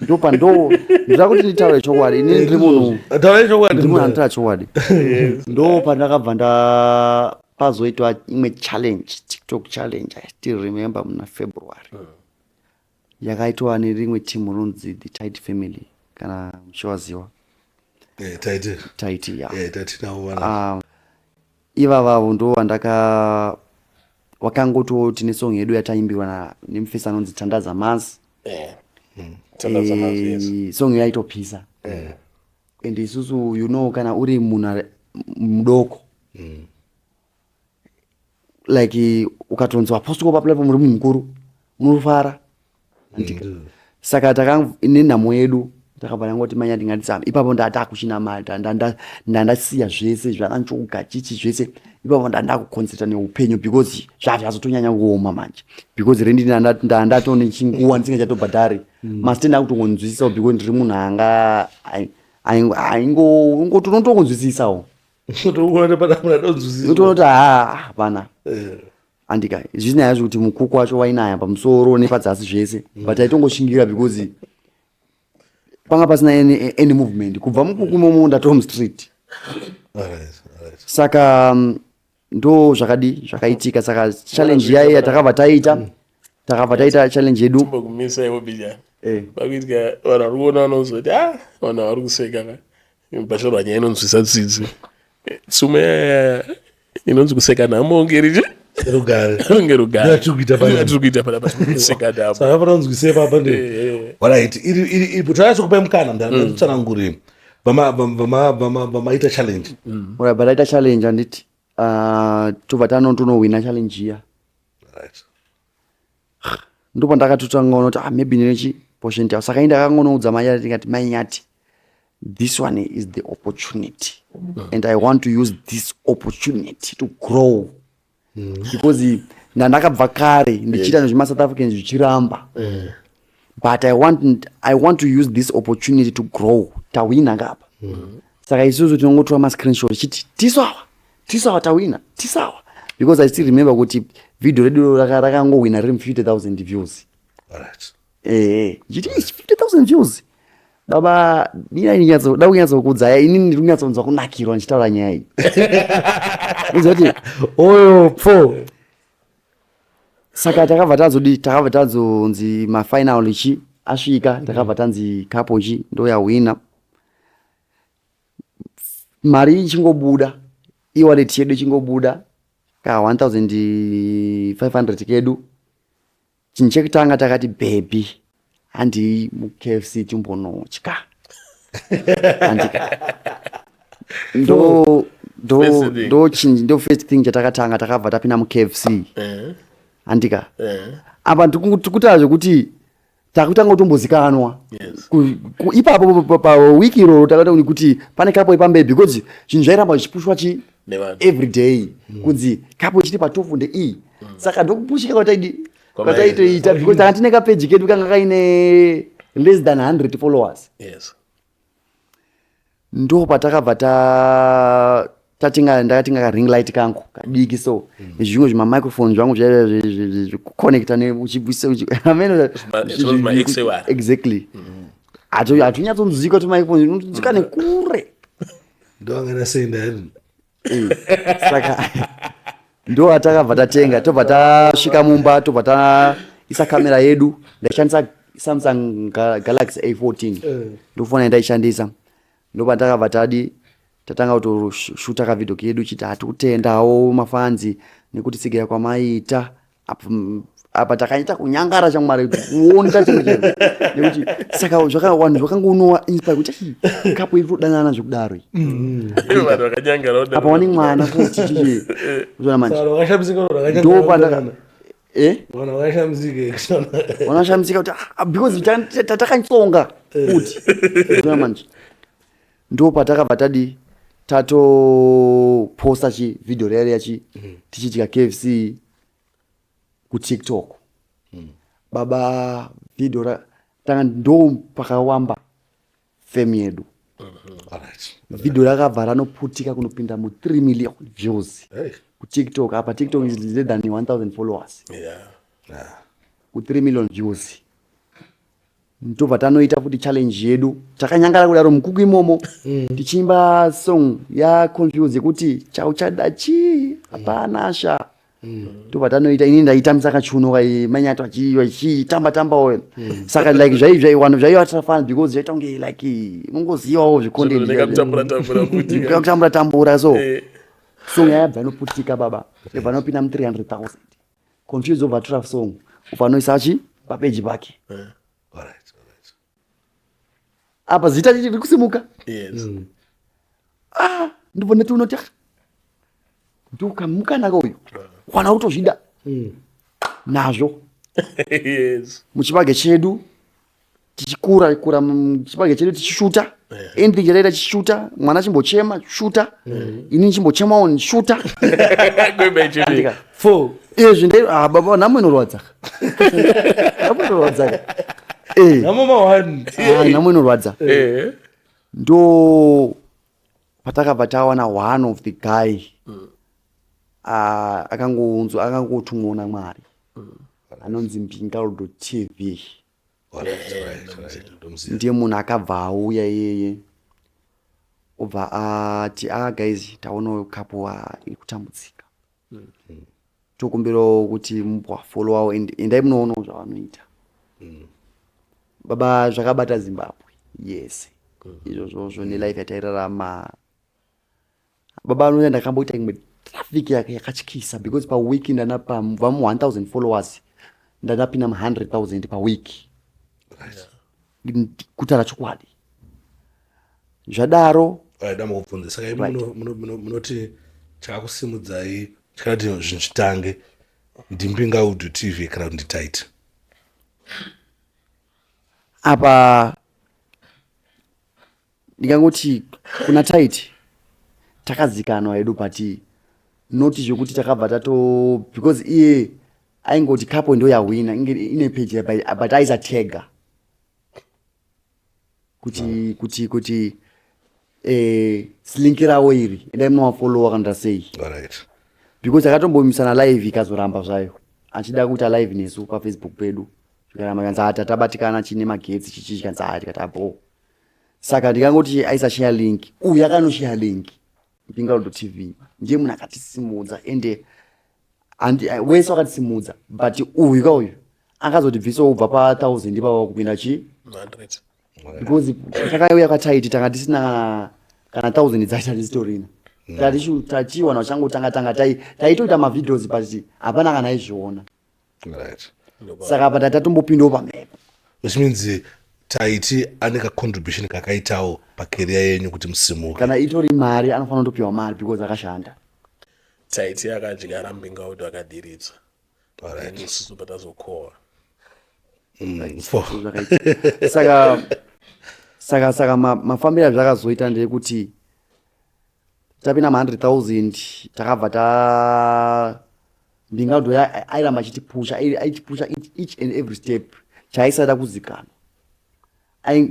ndoda kuti nditaure chokwadi inini ndiri munhu anotaura chokwadi ndo pandakabva ndapazoitwa imwe challenge, TikTok challenge. I still remember muna February yakaitwa nerimwe team ronzi the Tight Family kana mshowaziwa Tight ivavavo ndo wandaka wakangoto tine song yedu yataimbiwa nemufesa anonzi Tandaza Maz song yaitopisa and isusu kana uri munhu mudoko like ukatonzwa postuko paplatform uri munhu mukuru unofara saka nenhamo yedu takabva tangoti manya ndingatizama ipapo ndatakuchinamata ndandasiya zvese zvakanchokugachichi zvese ipapo ndandakuconcentrata neupenyu because zvazotonyanya kuoma manje because rendi ndatone chinguwa ndisingachatobhadhari masitenda akutongonzwisisawo because ndiri munhu anga aingotongotongonzwisisawo utoona kuti hapana andika zvisinaya zvekuti mukuku wacho wainaya pamusoro nepadzasi zvese but aitongoshingira because panga pasina any movement kubva mukuku imomo ndatom street. Saka ndo zvakaitika. Saka challenge yaye yatakabva taita challenge yedu pakuitika vanhu vari kuona vanozoti vanhu vari kuseka ka bashorwa nyaya inonzwisa tsitsi tsumo inonzi kuseka nhamo ngerichi ngerugare kuseka nhamo taachokupai mukana ndatsanangurini vamaita challenge vataita challenge handiti tobva tanowina challenge iya ndopa ndakatotangaona kuti maybe nechi portion yao saka indakangonoudza mai ndikati mai nyati this one is the opportunity and I want to use this opportunity to grow because ndakabva kare ndichiita nezvemasouth africans zvichiramba but I want to use this opportunity to grow tawina ngapa saka isusu tinongotora mascreenshot chiti tisawa tawina tisawa because I still remember kuti video redu rakangowina riri 50,000 views chiti 50,000 views baba da kunyatsokudza inini ndiri kunyatsonzwa kunakirwa ndichitaura nyaya iyi uzoti oyo pfo saka takabva tazonzi mafinal ichi asvika takabva tanzi kapo chi ndoyawina mari ichingobuda e-wallet yedu ichingobuda ka 1,500 kedu chinhu chekutanga takati baby handi muKFC timbonotya ndo first thing chatakatanga takabva tapinda muKFC handika apa ndikutaura zvekuti takutanga kutombozikanwa ipapo pawiki iroro takataura kuti pane kapo ipamberi because chinhu zvairamba zvichipushwa every day kunzi kapo chiti patofu ndei saka ndokupushika kwataitoita because tanga tine kapeji kedu kanga kaine less than 100 followers ndo patakabva ndakatenga ka ring light kangu kadiki so zvimwe zvima microphone zvangu zvikuconnecta exactly hatunyatsonzwika kuti microphone unonzwika nekure saka ndo atakabva tatenga tobva tasvika mumba tobva taisa kamera yedu ndaishandisa Samsung Galaxy A14 ndofona ndaishandisa ndopa takabva tatanga kutoshuta kavidhio kedu chiti hatikutendawo mafanzi nekuti sigira kwamaita apa takaita kunyangara chamwari kuona chimwe nekuti saka vanhu zvakangonowa inspire kuti kapo iri kudanana zvekudaro apa wani mwana kuti uzona manje wanashamzika kuti because tatakanyonga kuti uzona manje ndo patakabva tatoposta chividhio rere yachi tichitika KFC kuTikTok baba video tanga ndo pakawamba fame yedu video rakabva ranoputika kunopinda mu 3 million views kuTikTok apa TikTok is less than 1,000 followers ku 3 million views ndobva tanoita kuti challenge yedu takanyangara kudaro mukuku imomo tichimba song ya confuse yekuti chauchada chi hapana asha ndobva tanoita ini ndaitambisa kachuno manyatu achitamba oil saka like zvaizvai vanhu zvaivatafana because zvaita kunge like mungozivawo zvikondekutambura tambura so song yayabva inoputika baba yabva inopinda mu 300,000 confuse obva tora song obva anoisa chi papeji pake apa zita chichi riri kusimuka ndipo netunoti ndokamukanaka uyu wana kutozvida nazvo muchibage chedu tichikura muchibage chedu tichishuta anything chataita tichishuta mwana chimbochema shuta ini chimbochemawo nishuta baba nhamo inorwadza nhamo inorwadza ndo patakabva tawana one of the guy akangotumwaona Mwari anonzi Mpingarudo TV ndiye munhu akabva auya iyeye obva ati guys taonawo kapo iri kutambudzika tokumbirawo kuti mubva followawo endai munoonawo zvavanoita baba zvakabata Zimbabwe yes izvozvo nelife yatairarama baba anoenda ndakamboita imwe traffic yakatyisa because per week ndanapa vamu 1000 followers ndanapinda 100,000 per week kutaura chokwadi zvadaro damukubvunza saka munoti chakakusimudzai chakati zvinhu zvitange ndiMbingaudho TV kana kuti nditaiti apa ndingangoti kuna taiti takazikanwa hedu pati noti zvokuti takabva tato because iye aingoti kapo ndo yawina ine page but aisatega kuti silinkirawo iri endai mumafollowa kana sei alright because akatombomisana live ikazoramba zvayo achida kuita live nesu paFacebook pedu zvikaramba kanza tabatikana chine magetsi chichi kanza tikati abo saka ndikangoti aisashare link uyu akanoshare link Mbingaudho TV ndiye munhu akatisimudza ende wese wakatisimudza but uyu kauyu akazotibvisawo kubva pa1000 ipapo kupinda 100 because takauya kwataiti tanga tisina kana 1000 dzaita tisitorina tachiwana changotanga taitoita mavidheos but hapana kana aizviona right saka apa tatombopindawo pamhepo which means taiti ane kacontribution kakaitawo pacareer yenyu kuti musimuke kana itori mari anofanira kutopiwa mari because akashanda taiti akadyara Mbingaudho akadiridza alright isusu patazokohwa saka mafambiro azvakazoita ndeyekuti tapinda 100,000 takabva Mbingaudho airamba achitipusha each and every step chaaisada kuzikanwa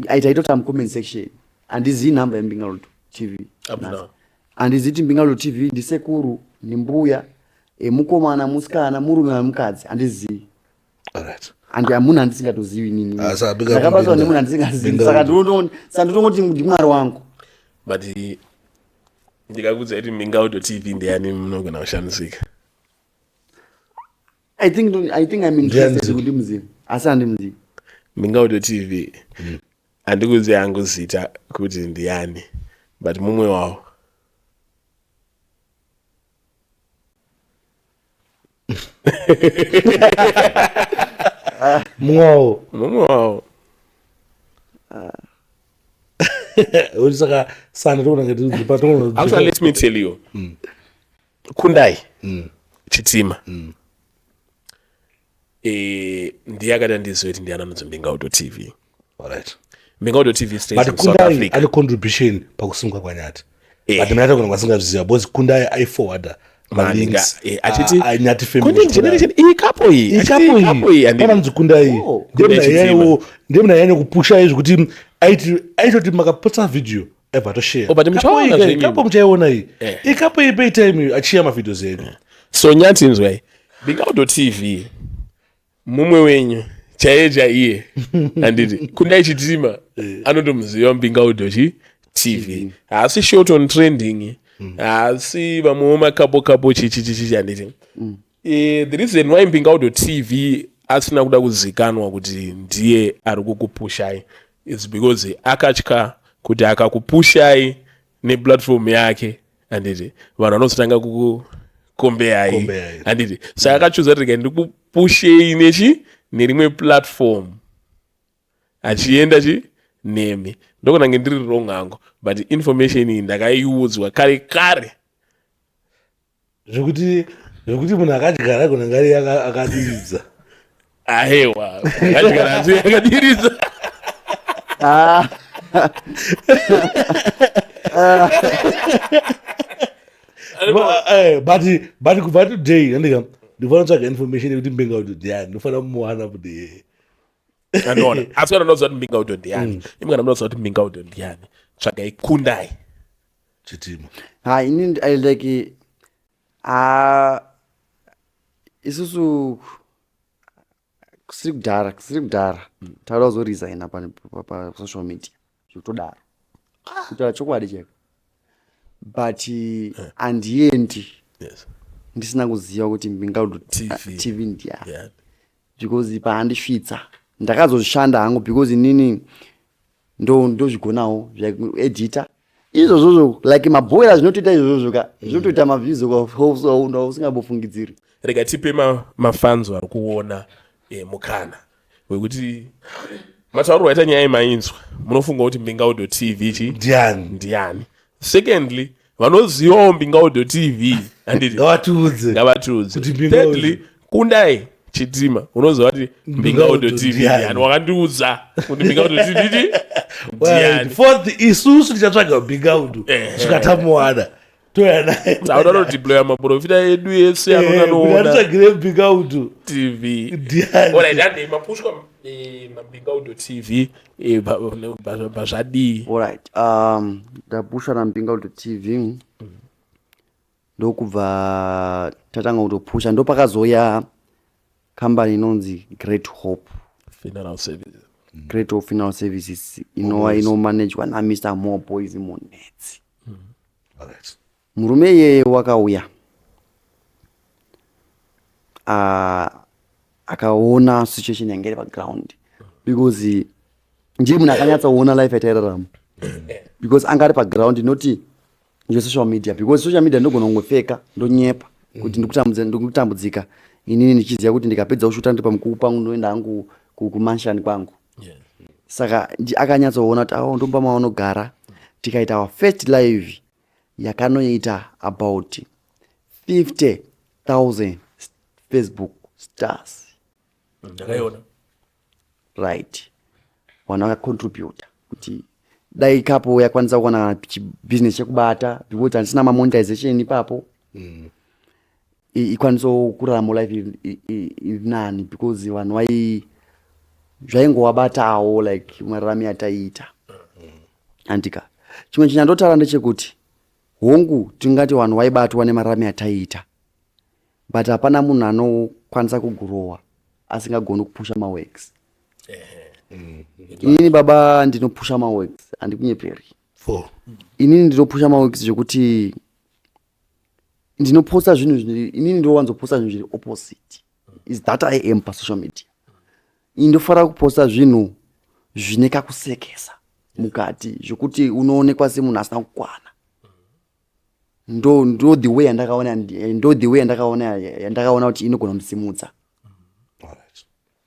aitaitota mucomment section handizii nhamba yeMbingaudho TV handiziti Mbingaudho TV ndisekuru ndimbuya mukomana musikana murume namukadzi handizii alright and munhu handisingatozivi nini ndakabatwa ndakabatwa nemunhu handisingazivi saka ndotongoti ndimwari wangu but ndikakudza kuti Mbingaudho TV ndiani munogona kushandisika I think I'm interested kuti muzivi asi handimuzivi Mbingaudho TV handikudzi yangu zita kuti ndiani but mumwe wavo mumwe wavo uri saka sana actually let me tell you Kundai Chitima ndiye akati andizive kuti ndiani anonzi Mbingaudho TV alright Mbingaudho TV stays but in South Kundai Africa ane contribution pakusimuka kwanyati but mnata kuna kwasingazviziva because Kundai aiforwarda malinks anyati family generation ikapo iyi anonzi Kundai ndemuna yanyanya kupusha izvi kuti aitoti makapotsa video ebva toshare but mchaona kapo muchaiona iyi ikapo iyi pay time achiya mavideos edu so nyati nzwai Mbingaudho TV mumwe wenyu chaiye handiti Kundai Chitima anotomuziva Mbingaudho TV haasi short on trending haasi vamwewo makapo chichichichi handiti the reason why Mbingaudho TV asina kuda kuzikanwa kuti ndiye ari kukupushai is because akatya kuti akakupushai neplatform yake handiti vanhu vanozotanga kukukombeyai handiti saka akachuza kuti ndikupushei nerimwe platform achienda nemi ndokunange ndiri wrong hangu but information iyi ndakaiudzwa kare zvokuti munhu akadyara kunangari akadiridza ahewa akadyara asi akadiridza but kubva today ndinofanira kutsvaga information yekuti Mbingaudho ndiani ndinofanira kumuwana kuti andona asi kana unoziva kuti Mbingaudho ndiani imwe kana unoziva kuti Mbingaudho ndiani tsvagai Kundai Chitima ini like isusu kusiri kudhara taura kuzoresigna pasocial media zvekutodaro kutaura chokwadi cheko but handiendi ndisina kuziva kuti Mbingaudho TV ndiani because pahandisvitsa ndakazoshanda hangu because inini ndozvigonawo editor izvozvozvo like mabhoira zvinotoita izvozvo ka zvinotoita maviews usingabofungidziri. Rega tipe mafans vari kuona mukana wekuti matauro aita nyaya yemainzwa munofunga kuti mbingaud.tv chi ndiani. Secondly, vanozivawo mbingaud.tv handiti ngavatiudze. Thirdly, kundai Chitima unoziva kuti mbingaud.tv ndiani, wakandiudza kuti mbingaud.tv ndiani. Fourth, isusu tichatsvaga mbingaud tikatamuwana taudadiploya maprofita edu ese anonatsvagire mbingaud tv mapushwa mambingaud.tv pazvadii. Alright, ndapushwa naMbingaud.tv ndokubva tatanga kutopusha ndopakazoya kambani inonzi Great Hope Funeral Services. Great Hope Funeral Services inomanejwa naMr. More Boys Munetsi. Murume yeye wakauya akaona situation yange iri paground because ndiye munhu akanyatsaona life yatairarama because anga ari paground noti social media because social media ndogona kungofeka ndonyepa kuti ndikutambudzika inini ndichiziva kuti ndikapedza kushuta ndiri pamukuru pangu ndoenda hangu kumanshani kwangu. Saka akanyatsoona kuti ndomba maunogara tikaita our first live yakanoita about 50,000 Facebook stars. Ndakaiona. Right. Wana wakacontributa kuti dai kapo yakwanisa kuwana business chekubata because handisina monetization ipapo. Ikwanisa kurarama life nani because vanhu zvaingowabatawo like mararami ataita. Andika. Chimwe chinandotara ndechekuti hongu tingati vanhu vaibatwa nemararami ataita but hapana munhu anokwanisa kugurowa asingagoni kupusha maworks. Inini baba ndinopusha maworks handikunyeperi. Inini ndinopusha maworks zvekuti ndinoposta zvinhu inini ndinowanzoposta zvinhu zviri opposite is that I am pasocial media. Ndinofara kuposta zvinhu zvine kakusekesa mukati zvokuti unoonekwa semunhu asina kukwana. Ndo the way yandakaona kuti inogona kundisumudza.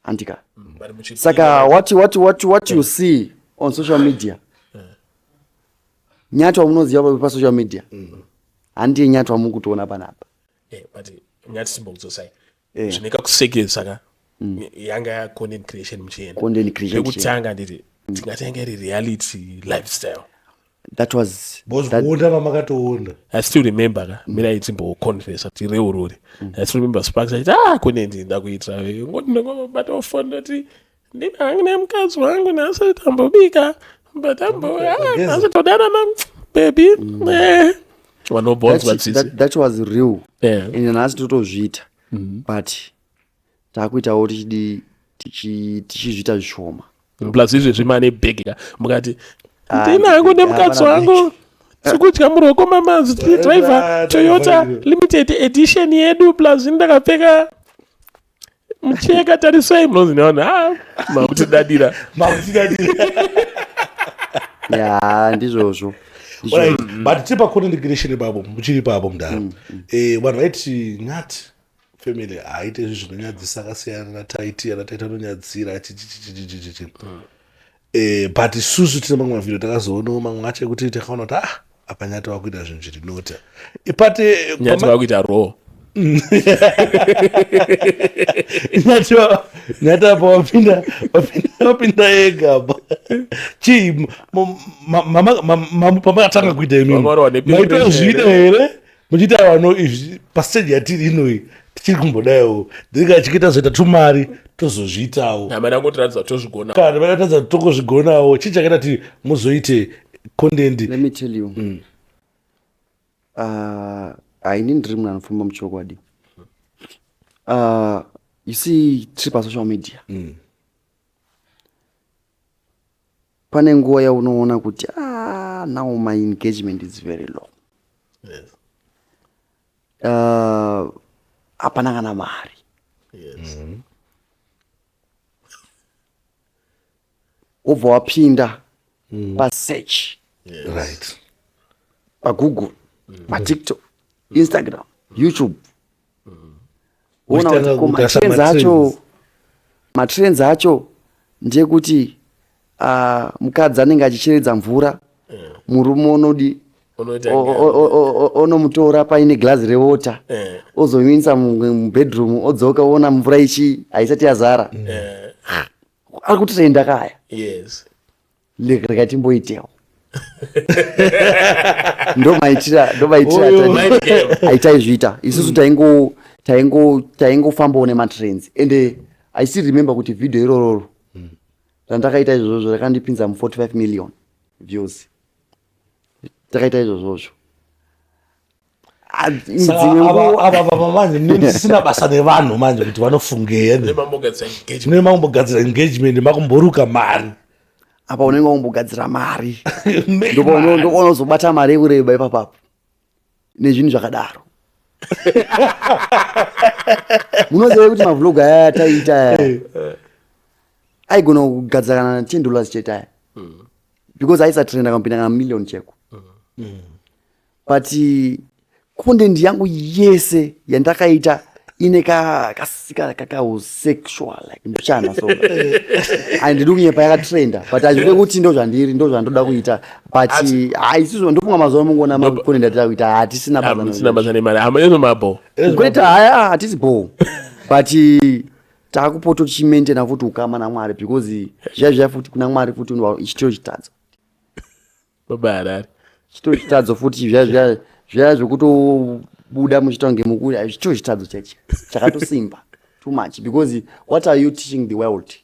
Andika. Saka what you see on social media nyatwa munoziva pa social media handi nyatwa mukutoona panapa. But nyati simbokudzosai zvineka kusekesa ka yanga content creation muchienda pekutanga nditi tingatanga iri reality lifestyle. That was I still remember ka mina itimbo confess ati reururi. I still remember Sparks ati content ndakuita ngoti ndingobata ufone ati ndinanga mukadzi wangu nasitambobika but nasitodana na baby one of bonds what that was real. And nasi totozviita but takuitawo tichizviita zvishoma plus izvi zvimane big ka mukati ndinangu nemukadzi wangu tikudya muruoko mamazi driver Toyota limited edition yedu plus ndakapfeka mucheka tarisai munonzi naona makutidadira ya ndizvozvo. But tipa content creation babo muchiri papo mudaro vanhu vaiti nyati family aite zvinonyadzisa akasiyana nataiti anataita nonyadzira but isusu tine mamwe mavhideo takazoonawo mamwe acho ekuti takaona kuti apa nyati wakuita zvinhu zviri nota ipate nyati wakuita raw nyati apa wapinda ega chii pamakatanga kuita imimi maita zvida here muchiita vano izvi pasteji yatiri inoi tichiri kumbodaiwo ndinga chikiita zoita tumari tozozviitawo amanangotiradza tozvigona kana vanatadza kuti tongozvigonawo chii chakaita kuti muzoite content. Let me tell you haini ndiri munhu anofamba muchokwadi. You see tiri pasocial media pane nguva yaunoona kuti now my engagement is very low. Hapana kana mari. wobva wapinda pasearch Right. paGoogle, paTikTok, Instagram, YouTube, ona Uchitanga kuti kugasa matrends acho ndekuti mukadzi anenge achicheredza mvura, murume unodi onomutora paine glazi rewota, ozominisa mubedroom, odzoka ona mvura haisati yazara. Ari kutrenda kaya. Yes. Rekatimboitewo. Ndomaitira aitaizviita. Isusu taingofambawo nematrends. Ende I still remember kuti video irororo randakaita izvozvo rakandipinza mu45 million views. Takaita izvozvo. Ava manje ndisina basa nevanhu manje kuti vanofungeya nemambogadzira engagement makumboruka mari apa unenge umbogadzira mari ndopaona uzobata mari yekureba ipapapo nezvinhu zvakadaro. Munoziva kuti mavlog aya taita aigona kugadzira kana $10 chete because aisatrenda kampinda kana million cheko. But content yangu yese yandakaita ine kakahosexual like mbichana so andidi kunyepa yakatrenda but azvide kuti ndo zvandoda kuita but haisizo ndofunga mazuva mungoona macontent atida kuita hatisina basa nemari hamaezo mabo kuita haya hatisi bo but taakupota tichimaintaina futi ukama naMwari because zviya futi kuna Mwari futi chitiro chitadzo babarari chitiro chitadzo futi zviya zvokutobuda muchitonge mukuri chitiro chitadzo chacho chakatosimba too much because what are you teaching the world?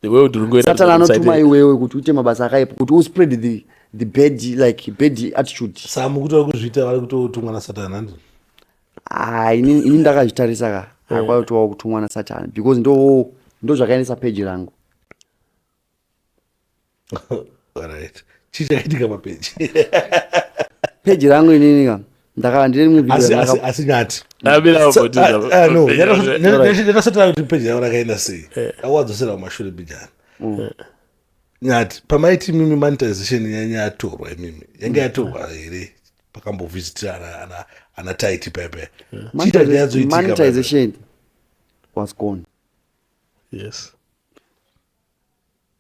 The world Satana anotuma iwewe kuti uite mabasa akaipa kuti uspread the bad attitude. Samu kutora kuzviita vari kutotumwa naSatana ndi ini ndakazvitarisa ka akwaitowa kutumwa naSatana because ndo zvakaendesa page rangu. Alright. Chichaitika papeji page rangu inini ka ndiri muvideo asinyati ndakasatira kuti peji yangu rakaenda sei awadzosera kumashure bijana nyati pamaiti mimi monetization yanga yatorwa imimi yanga yatorwa here pakambovhizitira ana taiti pepe monetization was gone. Yes.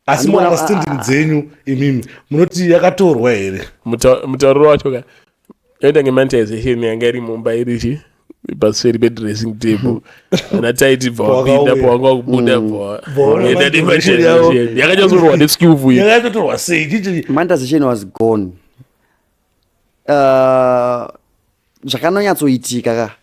Asi understanding dzenyu imimi munoti yakatorwa here mutauriro wacho ka yoita ngemonetization yanga iri mumba irichi paseri pedressing table ana taiti bvawapinda pawanga kubuda enda nemonetization yakanyatsorwa neskill yakatorwa sei monetization was gone. Zvakanonyatsoitika ka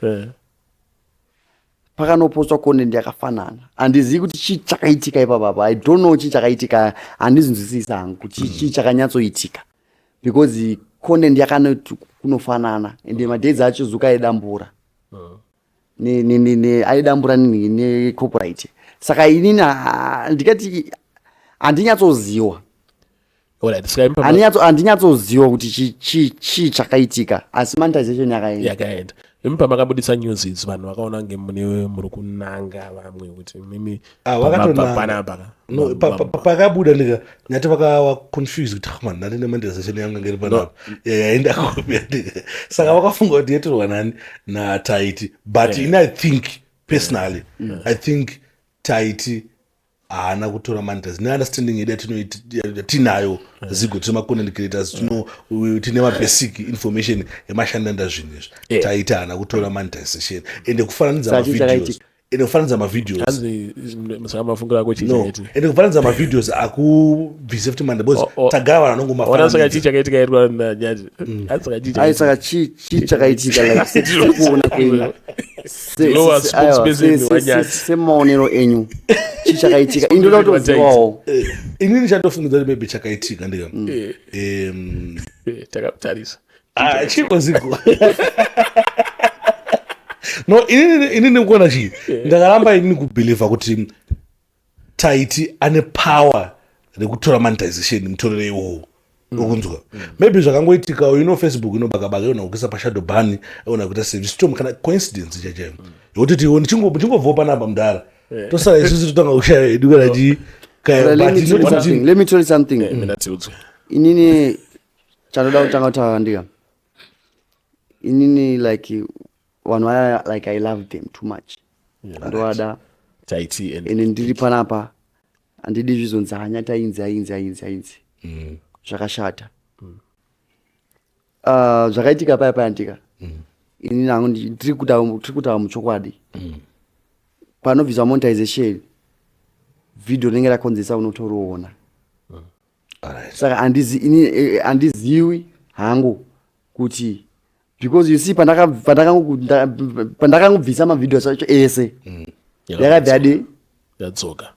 pakanopostwa content yakafanana handizivi kuti chii chakaitika ipapapa. I don't know chii chakaitika, handizvinzwisisa hangu kuti chii chakanyatsoitika because content yakanoti kunofanana ende madays acho Zuka aidambura aidambura necopyright. Saka inini ndikati handinyatsooziva handinyatsooziva kuti chii chakaitika asi monetization yakaenda. Impa makabudisa news idzi vanhu vakaona ngemune muri kunanga vamwe kuti mimi pakabuda ndika nyati vakava confused kuti man ndati nemonetization yangu ngeri panapa yaenda kopya ndika saka vakafunga kuti yetorwa nani naTaiti but in I think personally I think Taiti haana kutora monetization neunderstanding yedu tinayo zigo temacontent creators tine mabasic information yemashandanda zvinhu izvi Taiti haana kutora monetization ende kufananidza mavideos ende kufananidza mavideos akubvise futi manda because tagara vanhu anongomafananisaka chii chakaitika irwa nanyati saka chii chakaitika kuona kwenyu semaonero enyu chii chakaitika indoda kutozivawo inini chandofungidza kuti maybe chakaitika ndika takatarisa chimoziko no inini kuona chii ndakaramba inini kubhelievha kuti Taiti ane power rekutora monetization mutorere iwowo okunzwa maybe zvakangoitikawo Facebook inobakabaka iona kukisa pashadow ban iona kuita service tom kana coincidence chachayo yekuti tione chingobvawo panapa mudhara tosara isusu totanga kushaya edu kana chii Let me tell you something. Mina tiudzwe. Inini chanoda kutanga kutaura ndika. Inini like one like I love them too much. Ndoada Taiti and ndiri panapa andidi zvizonzi hanyata ainzi. Zvakashata. Zvakaitika paya ndika. Inini nangu ndiri kutaura muchokwadi. Panovhizwa monetization video rinenge rakonzesa unotoriona. Saka andiziwi hangu kuti because you see pandakangobvisa mavideo sacho ese yakabva yadzoka.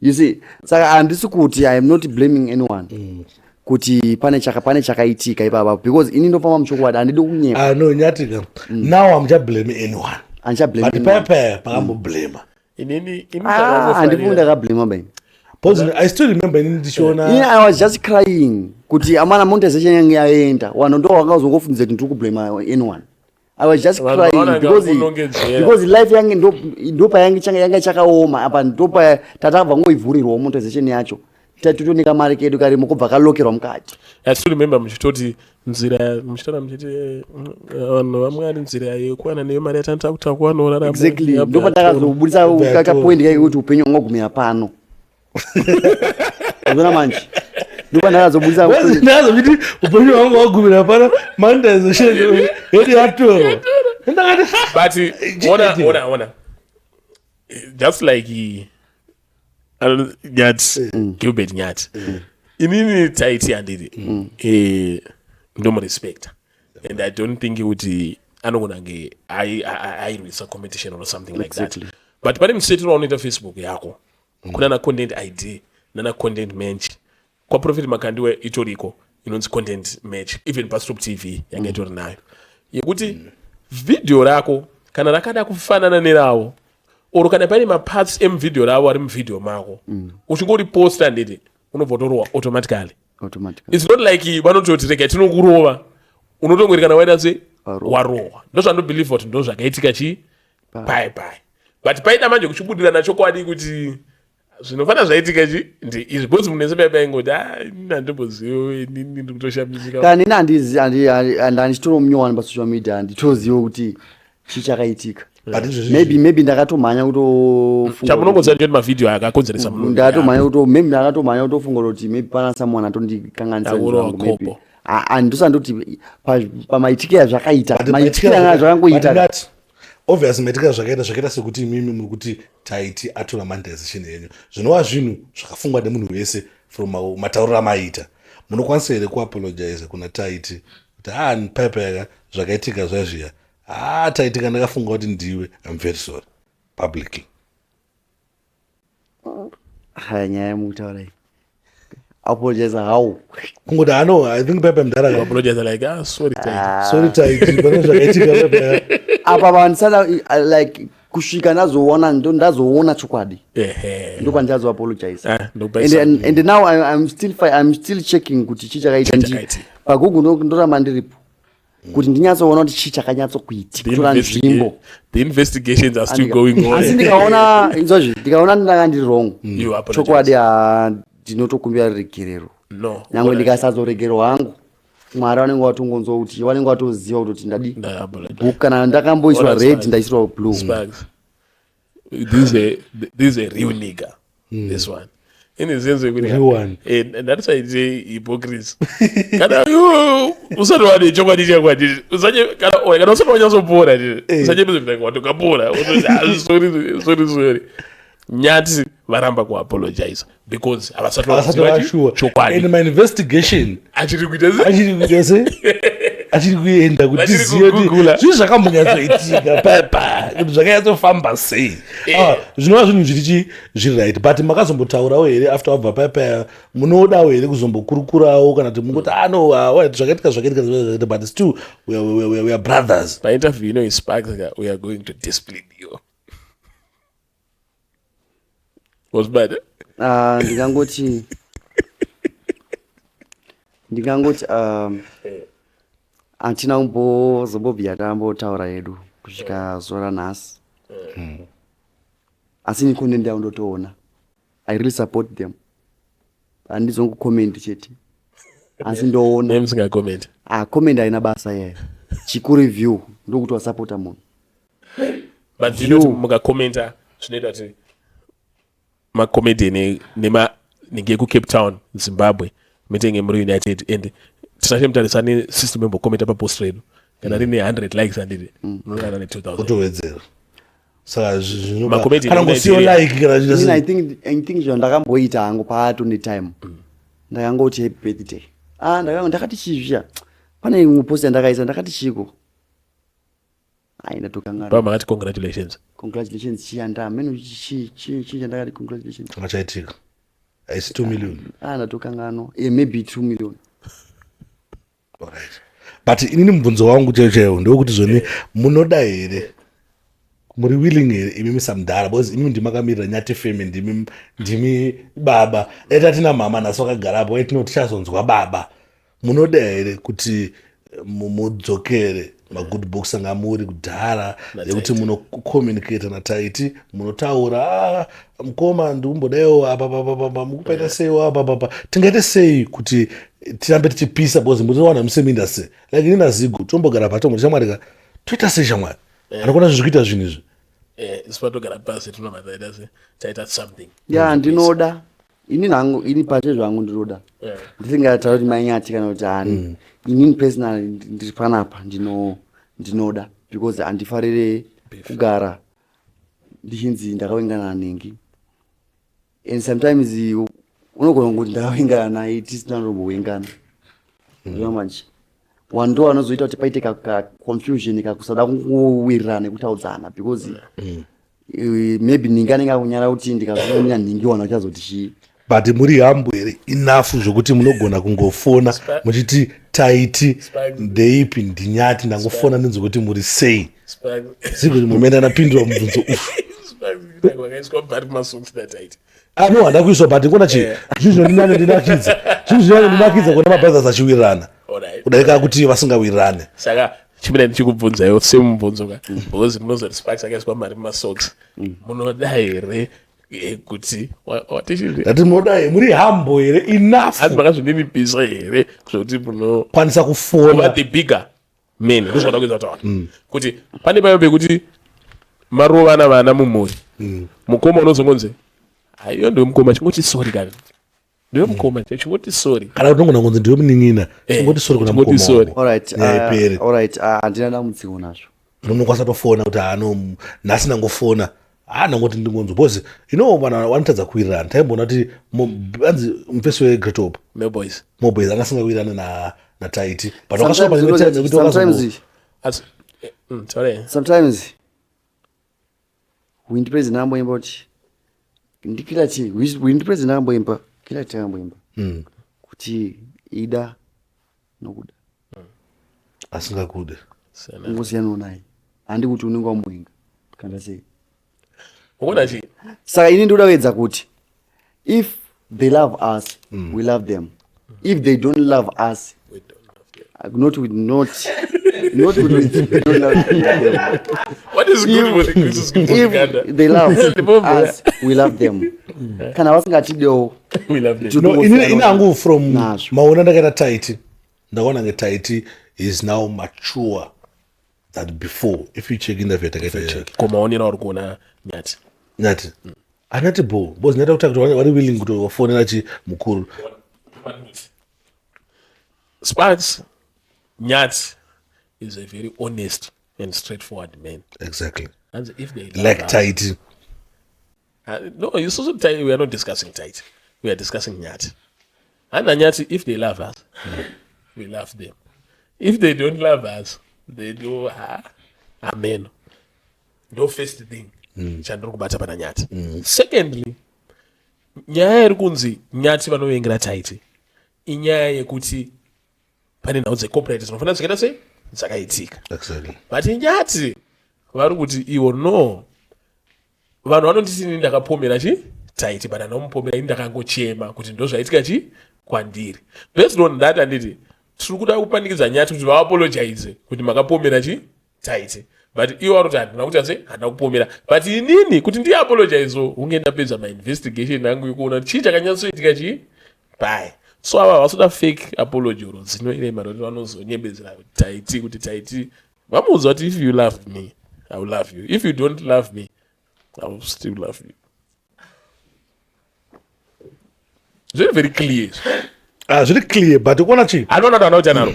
You see, saka andisi kuti I am not blaming anyone kuti pane chakaitika ipapa because ini ndofamba muchokwadi andidi kunyepa. No, Nyatika. Now I'm just blaming anyone. But Pepe pakamboblame. Andifuni ndakablame bani. I still remember in Dishona. I was just crying kuti amana monetization yange yaenda wano ndo wakazongofunza kuti ndiri kublame anyone. I was just crying because life yange ndopa yange chakaoma apa ndopa tatabva ngoivhurirwa monetization yacho tatonika mari kedu karimo kubva kalokerwa mukati. I still remember muchitoti nzira muchitana muchiti vanhu vamwe ari nzira yekuwana neyo mari yatanoita kuti akuwanorarama. Exactly. Ndopa takazobudisa kakapoindi kaikuti upenyu hwangogumira pano. Uzona manje. Ndopa ndakazobudisa kuti upenyu hwangu hwagumira pano monetization yedu yatoro. But ona just like Gilbert Nyati. Inini Taiti andiri. Ndomu-respecta. And I don't think kuti anogona nge airwisa competition or something like that. But pane musetero unoita Facebook yako. Kuna na content ID, nana content match. Kwa Profit Makandiwe itoriko inonzi content match. Even Pastop TV yange itori nayo. Yekuti video rako kana rakada kufanana nerawo. Oro kana pane maparts video rawo ari muvideo mako. Uchingori posta nditi unovotorwa automatically. It's not like vanototi rega tinokurova. Unotongori kana waida se warova. Ndozvando believe kuti ndo zvakaitika bye. But paida manje kuchibudira nachokwadi kuti zvinofana zvaitika ndi izvi bose munese baba ingoti ndandimbozivo nini ndiri kutoshamisika. Kana nini handitori munyowani pasocial media handitozivo kuti chichakaitika. Maybe ndakatomhanya kutofunga chamunongoziva kuti mavideo akakonzeresa munhu ndakatomhanya kutofunga kuti maybe pana someone atondikanganisa maybe andosandoti pamaitikira zvakaita maitikira zvakangoita obviously maitikira zvakaita sekuti imimi muri kuti Taiti atora monetization yenyu zvinova zvinhu zvakafungwa nemunhu wese from matauriro amaita munokwanisa here kuapologize kuna Taiti kuti Pepe zvakaitika zvazviya Taiti ndakafunga kuti ndiwe I'm very sorry publicly. Nyaya yemutaura apologize how kungoti I think Pepe mdara apologize like sorry Taiti pane zvakaitika Pepe apa vanisada like kusvika ndazoona chokwadi ndopa ndazo apologize and now I'm still checking kuti chichakaita ndi paGoogle ndoramba ndiripo kuti ndinyatsoona kuti chii chakanyatsokuitika kutora nzvimbo. The investigations are still going on. Asi ndikaona ndanga ndiri wrong chokwadi ndinotokumbira ruregerero nyangwe ndikasazoregerwa hangu Mwari vanenge vatongonzwa kuti vanenge vatoziva kuti ndadi kana ndakamboiswa red ndaisirwa blue. This is a real nigga. This one. In a sense, and that's why I say hypocrisy. Kana usati wadi chokwadi chakwadi usanje kana usati wanyazopora usanje bizvi watokapora sorry Nyati varamba kuapologize because havasati chokwadi in my investigation achiri kuita achiri kuenda kuti zive kuti zvinhu zvakambonyatsoitika Pepe kuti zvakayatsofamba sei zvinova zvinhu zviri right but makazombotaurawo here after wabva Pepe munodawo here kuzombokurukurawo kana kuti mungoti zvakaitika but still we are brothers. By interview in Sparks we are going to discipline you. Was bad. Ndingangoti hatina kumbozobobvira tambotaura yedu kusvika zuva ranhasi asi nikonde ndaundotoona I really support them. Handizongokomenti chete. Asi ndoona. Names nga comment. Comment haina basa yeye. Chiku review ndokuti wasupporta munhu. But you know muka commenta zvinoita kuti macomedian ninge ku Cape Town Zimbabwe mitenge muri United and tinachemutarisani system yembokomenta papost redu kana rine 100 likes anditi munowana ne2000 utowedzera saka Macomedian ngosiyo like kana I think ndakamboita hangu pato netime. Ndakangoti happy birthday. Ndakati chizvia. Pane imwe post yandakaisa ndakati chiko. Ndatokangana. baba makati congratulations chiyanda meno chi ndakati congratulations. chaitika aisi 2 million Ndatokangano maybe 2 million. alright but inini mubvunzo wangu chaiwo ndokuti zvoni munoda here muri willing here imi misamudhara because imi ndimakamirira Nyati family ndimi baba eta tina mama naso akagarapo etinoti tichazonzwa baba munoda here kuti mudzokere magood books anga muri kudhara yekuti munocommunicate nataiti munotaura mukoma ndiumbodayo apa mukupaita seiwo apa tingaite sei kuti tirambe tichipisa because muriwana musemindase like ini nazigu tombogara patombo tichamwarika toita sei shamwari anokona zvezvikuita zvinhu izvi sipatogara pasi tinomataita se taita something ndinoda ini pache zvangu ndinoda ndisingataura kuti Manyati kana kuti hani inini personally ndiri panapa ndinoda because handifarire kugara ndichinzi ndakawengana nanengi and sometimes unogona kuti ndakawengana naye tisina nombowengana manje wando wanozoita kuti paite confusion kakusada kungowirirana nekutaudzana because maybe ningi anenge akunyara kuti ndikazoona ningi wana uchazoti chii but muri hambo here enough zvokuti munogona kungofona muchiti taiti ndeipi ndinyati ndangofona ndinzwa kuti muri sei sikuti mumenda napindura mubvunzo no handa kuiswa but ngona chi zvinhu zvinonyanya ndinakidza kuona mabhazi achiwirirana kudarika kuti vasingawirirane saka chimene ndichikubvunzayo semubvunzo ka because munozoti Sparks akaiswa mari mumasocks munoda here kuti ati munoda here muri hambo here enough asi makazvinimipisa here zvokuti kwanisa kufona the bigger men ndozvada kuita kuti pane payo pekuti marovana vana mumhuri mukoma unozongonze aiyo ndiwe mukoma chingoti sorry kana ndiwe mukoma chingoti sorry kana kuti nongona ngonzi ndiwe munin'ina chingoti sorry kuna mukoma alright handina damutsingo nazvo unokwanisa tofona kuti nhasi ndangofona ndangoti ndingonzwa because vanhu vanotadza kuwirirana taimboona kuti anzi mupesi wegreat hope moboys anga asingawirirane nataiti but sometimes Windi President amboimba kuti ndikila chi Windi President amboimba kila chi amboimba kuti ida nokuda asingakude ngosiyana naye handi kuti unenge wamboinga kana sei ukona chi saka ini ndoda kuedza kuti if they love us we love them if they don't love us we don't love them not with we don't love them. What is good with Chris is good for Uganda? If they love us, we love them. Kana vasingatidewo we love them. Inangu from maona ndakaita taiti ndaona ngetaiti is now mature than before. If you check in the vet komaonera uri kuona Nyati anati bo bozi ndaita kuti vari willing kuti wafonera chi mukuru Sparks Nyati is a very honest and straightforward man. Exactly. And if they like tight. No, you also tight. We are not discussing tight. We are discussing Nyati. And Nyati, if they love us, we love them. If they don't love us, they do. Amen. No first thing. Chandro kubata pana Nyati. Secondly, nyaya irikunzi Nyati vanovengera tight. Inyaya yekuti pane nhau dzecorporate dzinofanira dzikaita sei dzakaitika. Exactly. But Nyati vari kuti iwo no vanhu vanonditi ini ndakapomera chi taiti but anomupomera ini ndakangochema kuti ndozvaitika chi kwandiri. Based on that anditi tiri kuda kupanikidza Nyati kuti vaapologize kuti makapomera chi taiti but iwo aroti handina kuti ase handina kupomera but inini kuti ndi apologize unge ndapedza investigation yangu ikuona chii chakanyatsoitika chii bye so ava vasoda fake apology ro dzinoirema roti vanozonyembedzera kuti taiti vamuudza kuti if you love me I will love you if you don't love me I will still love you. Very very clear. Zviri clear but ukuona chii anoona kuti anaro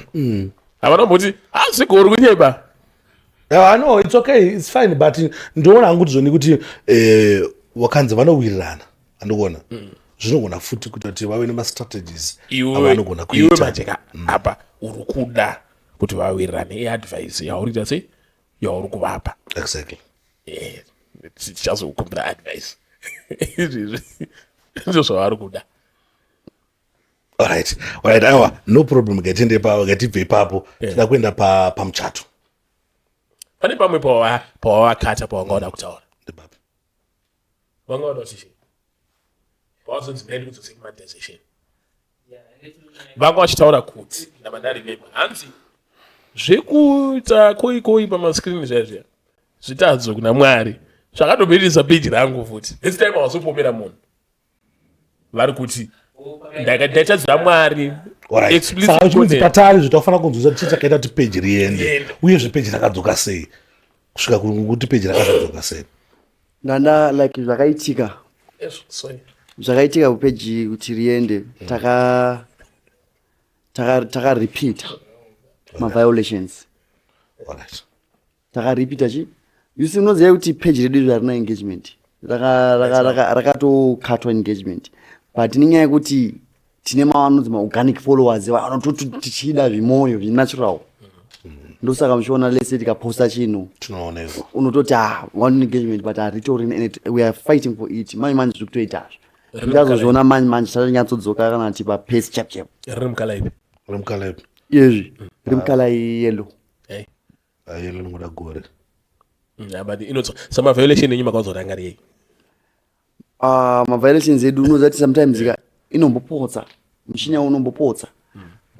havana mboti sigori kunyeba. I know it's okay it's fine but ndoona hangu zvoni kuti wakanzi vanowirirana andikuona zvinogona futi kuti vave nemastrategies avanogona kuita iwe majeka apa uri kuda kuti vawirirane iadvice yauriita sei yauri kuvapa exactly tichazokumbira advice izvizvi ndizvo zvavari kuda. Alright, aiwa no problem ngatibve ipapo tida kuenda pamuchato. Pane pamwe pawakata pawangaoda kutaura wangaoda kuti pawazonzi ndaidi kuzosecumatization vanga vachitaura kuti namandarimemba hanzi zvekuita koikoi pamaskrini zvaizviya zvitadzo kuna mwari zvakatoberesa peji rangu futi this time awazopomera munhu vari kuti ndaitadzira mwari saka chimudzi patari zvitafanira kunzwisa chii chakaita kuti peji riende uyezve peji rakadzoka sei kusvika kuti peji rakadzoka sei ndanda like zvakaitika kupeji kuti riende taka-repeata ma-violations taka-repeata chi yusi unoziva kuti peji redu izvo harina engagement rakatokatwa engagement but nenyaya yekuti tine mavanonzi ma-organic followers vanototi tichida zvimoyo zvinatural ndosaka muchiona lese tikaposta chinhu unototi one engagement but haritori we are fighting for it manje zviri kutoitazvo ndazozviona manje tachanyatsodzoka kana ti papace chapchap rimukala ipi izvi rimukala yellow yellow nokuda gore but samaviolation enyu makazorangariyei ma-violations edu unozati sometimes inombopotsa muchina unombopotsa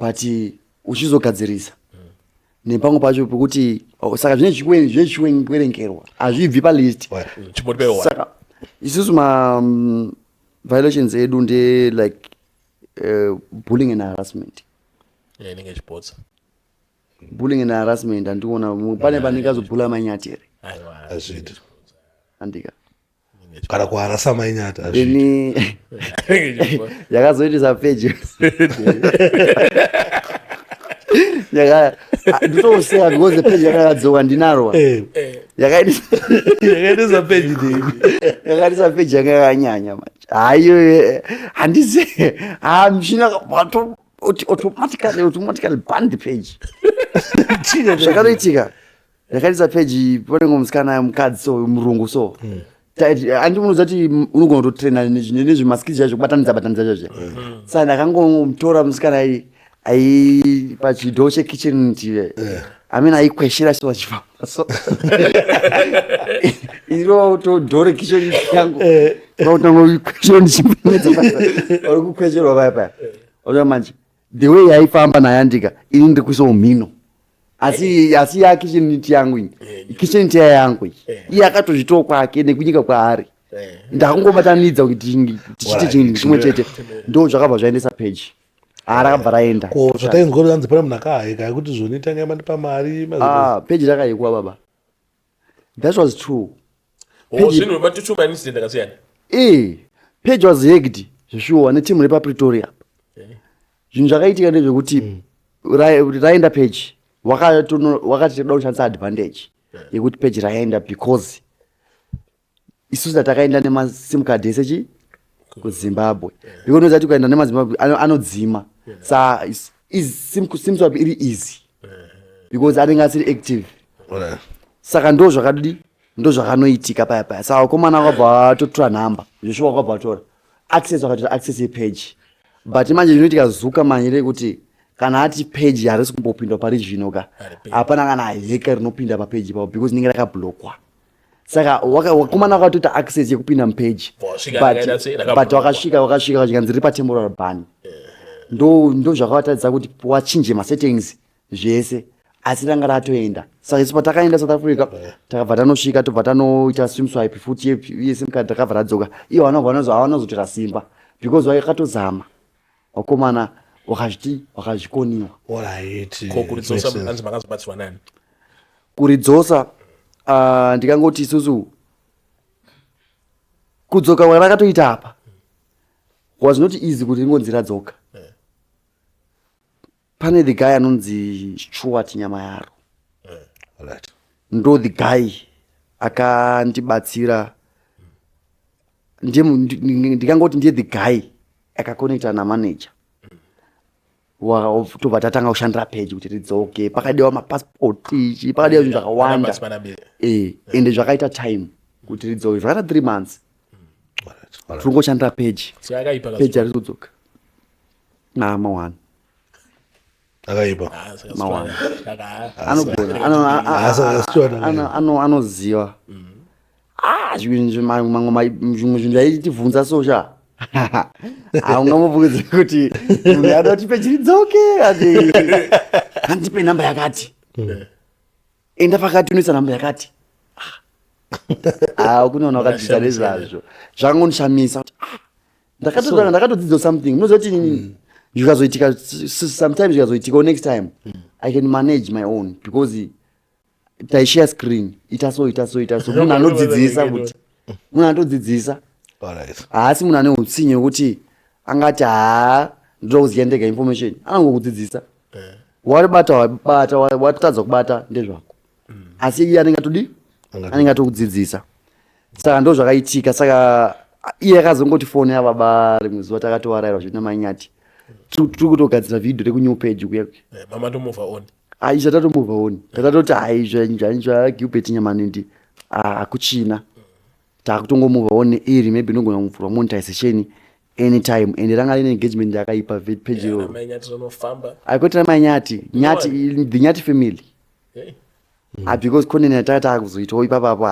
but uchizogadzirisa nepamwe pacho pekuti saka zvechiwerengerwa hazvibvi palist saka isusu ma-violations edu nde like bullying and harassment bullying and harassment andikuona pane paningazobhula manyati here azviti andika kana kuharasa mainyata ini yakazoitisa peji nditoseka because peji yakadzoka ndinaro yakaitisa peji yakaitisa peji yanga yakanyanya manje hayo handize muchina automatically ban the page zvakatoitika yakaitisa peji ponengo musikana mukadzi so murungu so andimunoza kuti unogona kutotraina nezvemaskills zvacho kubatanidza zvacho saka ndakangomutora musikana pachidhoo chekitchen amene aikweshera so achifamba so iro to kitchen yangu kutanga kweshera ndichipemedza uri kukwesherwa paya oa manje the way yaifamba nayandika ini ndiri kuisa umhino asi ya kitcheniti yangu iyi kitcheniti yangu iyi iye akatozvitowa kwake nekunyika kwaari ndakangobatanidza kuti tichite chinhu chimwe chete ndo zvakabva zvaendesa peji rakabva raenda zvatainzwa anzi pane munhu akaheka yekuti zvoni tanga mandipa mari peji rakahekwa baba that was true peji was hacked zveshuwa netimu repapretoria zvinhu zvakaitika ndezvekuti raenda peji wakati toda kushandisa advantage yekuti peji raenda because isusu takaenda nemasim card ese kuzimbabwe because nozati ukaenda nemazimbabwe anodzima sa sim swap iri easy because anenge asiri active saka ndo zvakadii ndo zvakanoitika paya saka vakomana vakabva vatotora nhamba zveshuwa vakabva vatora access vakatora access yepeji but manje zvinoitika zuka manyire kuti kana ati peji harisi kumbopindwa pari zvinoka hapana kana heka rinopinda papeji papo because inenge rakablokwa saka wakomana wakatoita access yekupinda mupeji but wakasvika vachikanzi riri patemporal ban ndo zvakavatadzisa kuti wachinje masettings zvese asi ranga ratoenda saka isu patakaenda South Africa takabva tanosvika tobva tanoita swim swipe futi yesim card takabva radzoka ivo havanazotora simba because vakatozama vakomana wakazvikoniwa kuridzosa ndikangoti isusu kudzoka kwarakatoita apa was not easy kuti ingonzi radzoka pane the guy anonzi Stuart nyama yaro ndo the guy akandibatsira ndikangoti ndiye the guy akakonekta namanager tobva tatanga kushandira page kuti ridzoke pakadiwa mapassport ichi pakadiwa zvinhu zvakawanda ende zvakaita time kuti ridzoke zvakaita 3 months tongoshandira page ari kudzoka mawana akaipa anoziva zvimwe zvinhu zvaitivhunza sosha haungamubvunzi kuti munhu anoti pechiridzoke andipe nhamba yakati enda pakati unoisa nhamba yakati kunoona wakadzidza nezvazvo zvakangondishamisa kuti ndakatodzidza something unoziva kuti zvikazoitika sometimes zvikazoitika next time I can manage my own because taishare screen ita so munhu anodzidzisa kuti munhu anodzidzisa haasi munhu ane utsinye kuti angati ndoda kuziya ndega information anangokudzidzisa waribata watadza kubata ndezvako asi iye anenge atokudzidzisa saka ndo zvakaitika saka iye akazongoti foni yababa rimwe zuva takatovarayirwa zvina manyati tiri kutogadzira vhidhiyo rekunew page kuya mama tomova on aizva tatomova on tatoti haizvagilbert nyamanindi akuchina takutongomova on iri maybe nogona kuvhurwa monetization anytime ende ranga rine engagement yakaipa page iyo aikotera manyati the nyati family because content yataka kuzoitawo ipapapo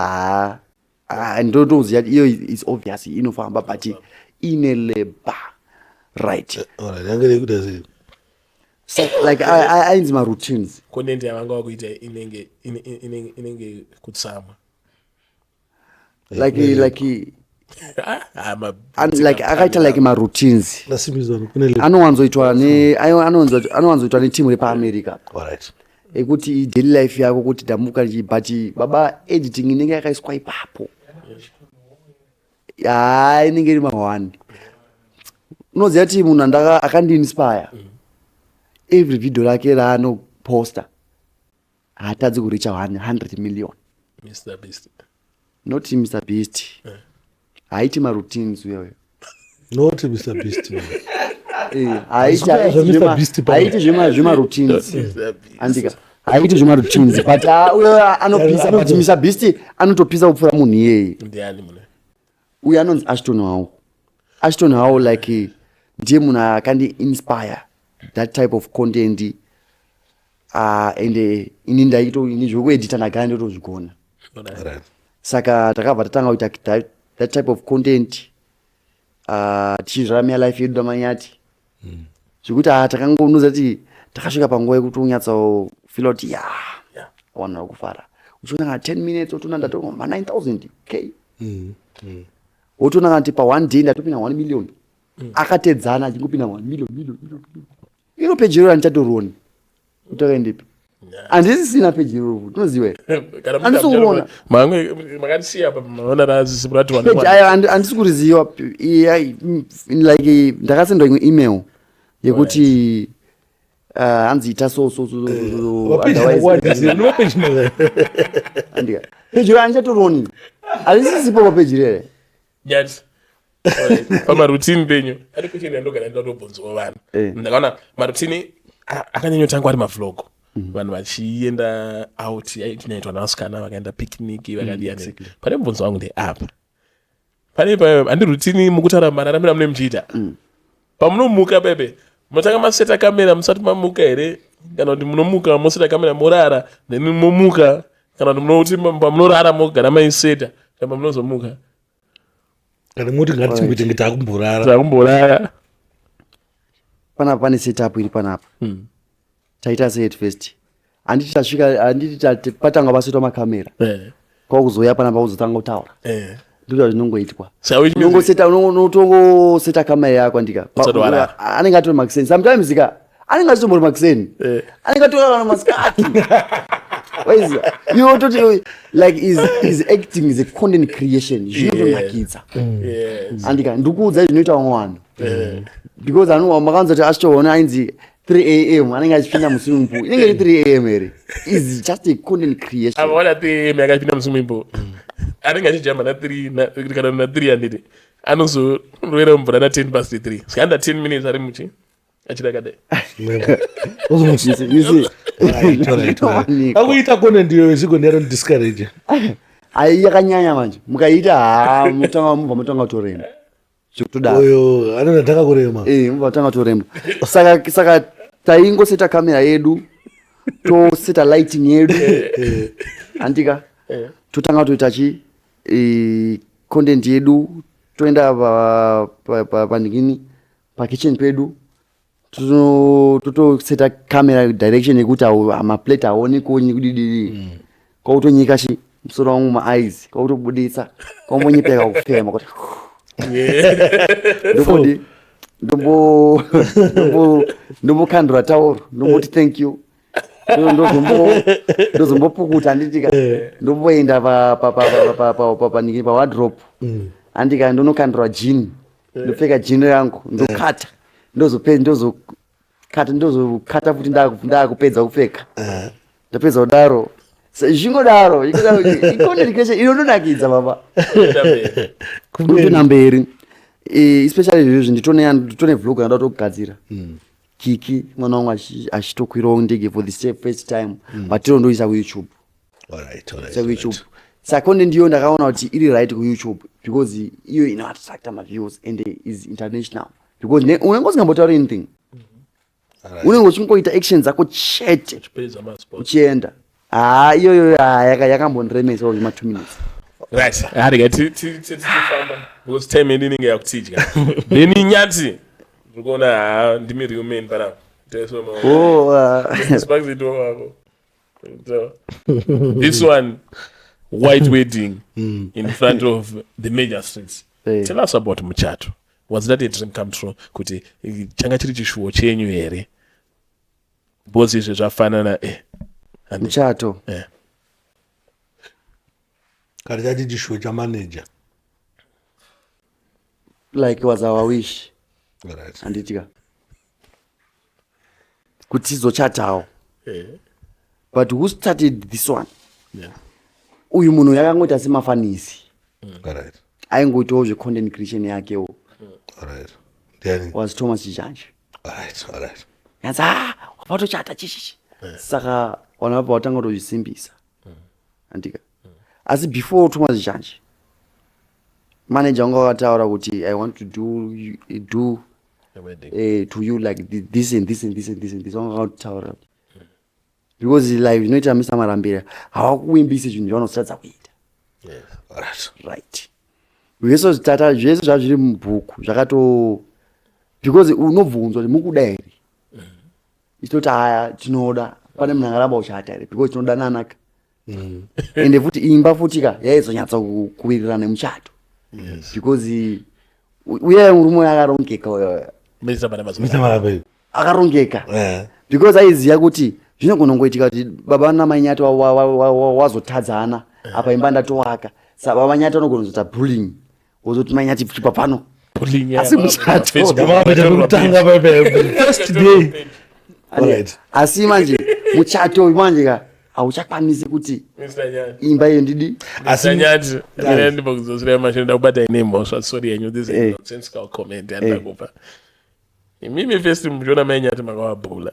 ndotoziva iyo is obvious inofamba but ine labor right so like ainzi maroutines content yavanga wakuita inenge kutsamwa like akaita like maroutines anowanzoitwa netimu repaamerica ekuti daily life yako kuti ndamuka but baba editing inenge yakaiswa ipapo inenge iri ma1 unoziva kuti munhu akandiinspire every video rake raanoposta haatadzi kuricha 100 million not Mr Beast haiti maroutines uyeyo not Mr Beast haiti zvemaroutines andika haiti zvemaroutines but anopisa but Mr Beast anotopisa kupfuura munhu iyeye uye anonzi Ashton Hao like ndiye munhu akandi-inspire that type of content ende ini ini zvekuedita ndagara ndotozvigona saka takabva tatanga kuita that type of content tichizvaramira life yedu damanyati zvekuti takangonoza kuti takasvika panguva yekuti unyatsofila kuti vanhu vari kufara uchiona 10 minutes otoona ndatoma 9,000 k wotoona kuti pa1 day ndatopinda 1 million akatedzana achingopinda 1 million iro peji rero handichatoroni utakaendepi handisisina peji rero tonoziva handisikuona handisi kuriziva like ndakasendwa imwe email yekuti hanzi ita peji rero handichatoroni handisisipo papeji rere nyati pamarutini penyu ari kuchini andogara ndatobvunzwa vanhu ndakaona marutini akanyanyotangwa ari mavlog vanhu vachienda out tinyaitwa navasikana vakaenda picnic vakadiyani pane mubvunzo wangu ndeapa pane handi rutini mukutaura mararamira mune muchiita pamunomuka pepe munotanga maseta kamera musati mamuka here kana kuti munomuka moseta kamera morara then momuka kana kuti munoti pamunorara mogara maiseta kana pamunozomuka kana muti ngatichimboite takumborara panapa pane setup iri panapa taita sei at first anditi tasvika anditi patanga pasitwa makamera kwakuzoya panapa kuzotanga kutaura ndizvo zvinongoitwa unongoseta kamera yako andika anenge atori makiseni sometimes anenge achitombori makiseni anenge atorana masikati like is acting is a content creation zvinotonakidza andika ndikuudza zvinoita vamwe vanhu because makanzoti achitoona ainzi 3 am anenge achipinda muswimming pool inenge iri 3 am here is just a content creation avaona 3 am yakapinda muswimming pool anenge achijamba kana na 300 anozorwera mvura na 10 past 3 sikanda 10 minutes ari muchi achida kadai akuita content iyo zvigonero discourage ai yakanyanya manje mukaita mutanga mubva mutanga kutorema oyo anenge takakurema mubva mutanga kutorema saka taingoseta kamera yedu toseta lighting yedu andika totanga toita content yedu toenda pandikini pakitchen pedu totoseta kamera direction yekuti maplate aone konyi kudidii kwautonyika musoro wangu maeyes kwautobuditsa kwambonyepeka kufema kuti ndobodi ndombokandura tauro ndomboti thank you ndozombopukuta anditika ndomboenda panikini pawardrobe andika ndonokandura jini ndopfeka jini rangu ndokata ndozokata futi ndakupedza kupfeka ndapedza kudaro zvingodaro inondonakidza baba kutona mberi especially izvozvo nditone vlog yandada kutogadzira kiki mwana wangu achitokwirawo ndege for the first time matinondoisa kuyoutube saka content ndiyo ndakaona kuti iri right kuyoutube because iyo inoattracta maviews and is international because unenge usingambotaura anything unenge uchingoita action dzako chete uchienda iyoyo yakambondiremesa ma 2 minutes right harika tifamba because time inenge yakutidya then nyati ndikuona ndimi real man pana this one white wedding in front of the major streets tell us about muchato. Was that a dream come true kuti changa chiri chishuwo chenyu here bozi izvo zvafanana muchato kari chati chishuwo chamanager like was our wish right anditika kuti tizochatawo but who started this one uyu munhu yakangoita semafanisi right aingoitawo zvecontent creation yakewo right then was Thomas Chijanje alright yanza wapatochata chichichi saka wanapa watanga kutozvisimbisa andika asi before Thomas Chijanje manager wanga wakataura kuti I want to do to you like this and this and this and this and this wanga wakataura because live zvinoita Mr. Marambira hawakuimbisi zvinhu zvavanosadza kuita right zvese zvitata zvese zvazviri mubhuku zvakato because unobvunzwa kuti mukuda here itoti haya tinoda pane munhu angaramba uchata here because tinoda nanaka ende futi imba futika yaizonyatsa kuwirirana nemuchato because uye murume akarongeka akarongeka because aiziva kuti zvinogona kungoitika kuti baba namanyati wazotadzana apa imba ndatovaka saka baba nyati anogona kuzoita bullying wozoti manyati chipa pano asi muchato asi manje muchato manje hauchakwanisi kuti imba iyo ndidi asanyati ndimbo kuzosira mashenda kubata ine mhosva sorry yenyu this is nonsensical comment yandakupa mimi first mjona manyati makawabhula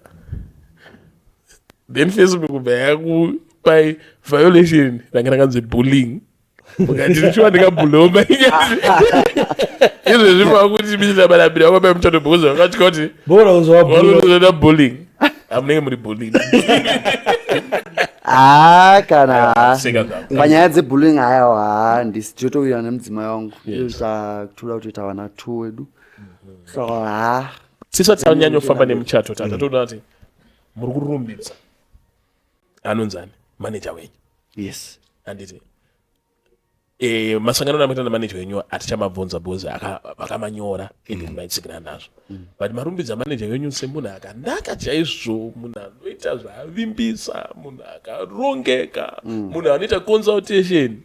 then Facebook kubva yakupai violation rangakanzi bullying mukati ndichiwa ndikabhuloma izvo zvipa kuti michita barabira wakapai muchato because wakatya kuti wakuzoita bullying amunenge muri bullying kana panyaya dzebullying hayawa handisi totowira nemudzimai wangu toda kutoita vana 2 wedu tisati tanyanyofamba nemuchato tata toda kuti muri kurumbidza anonzani manager wenyu yes anditi masangano anoita namanager wenyu atichamabvunza akamanyora ende maitsikira nazvo but marumbidza manager wenyu semunhu akanaka chaizvo munhu anoita zvaavimbisa munhu akarongeka munhu anoita consultation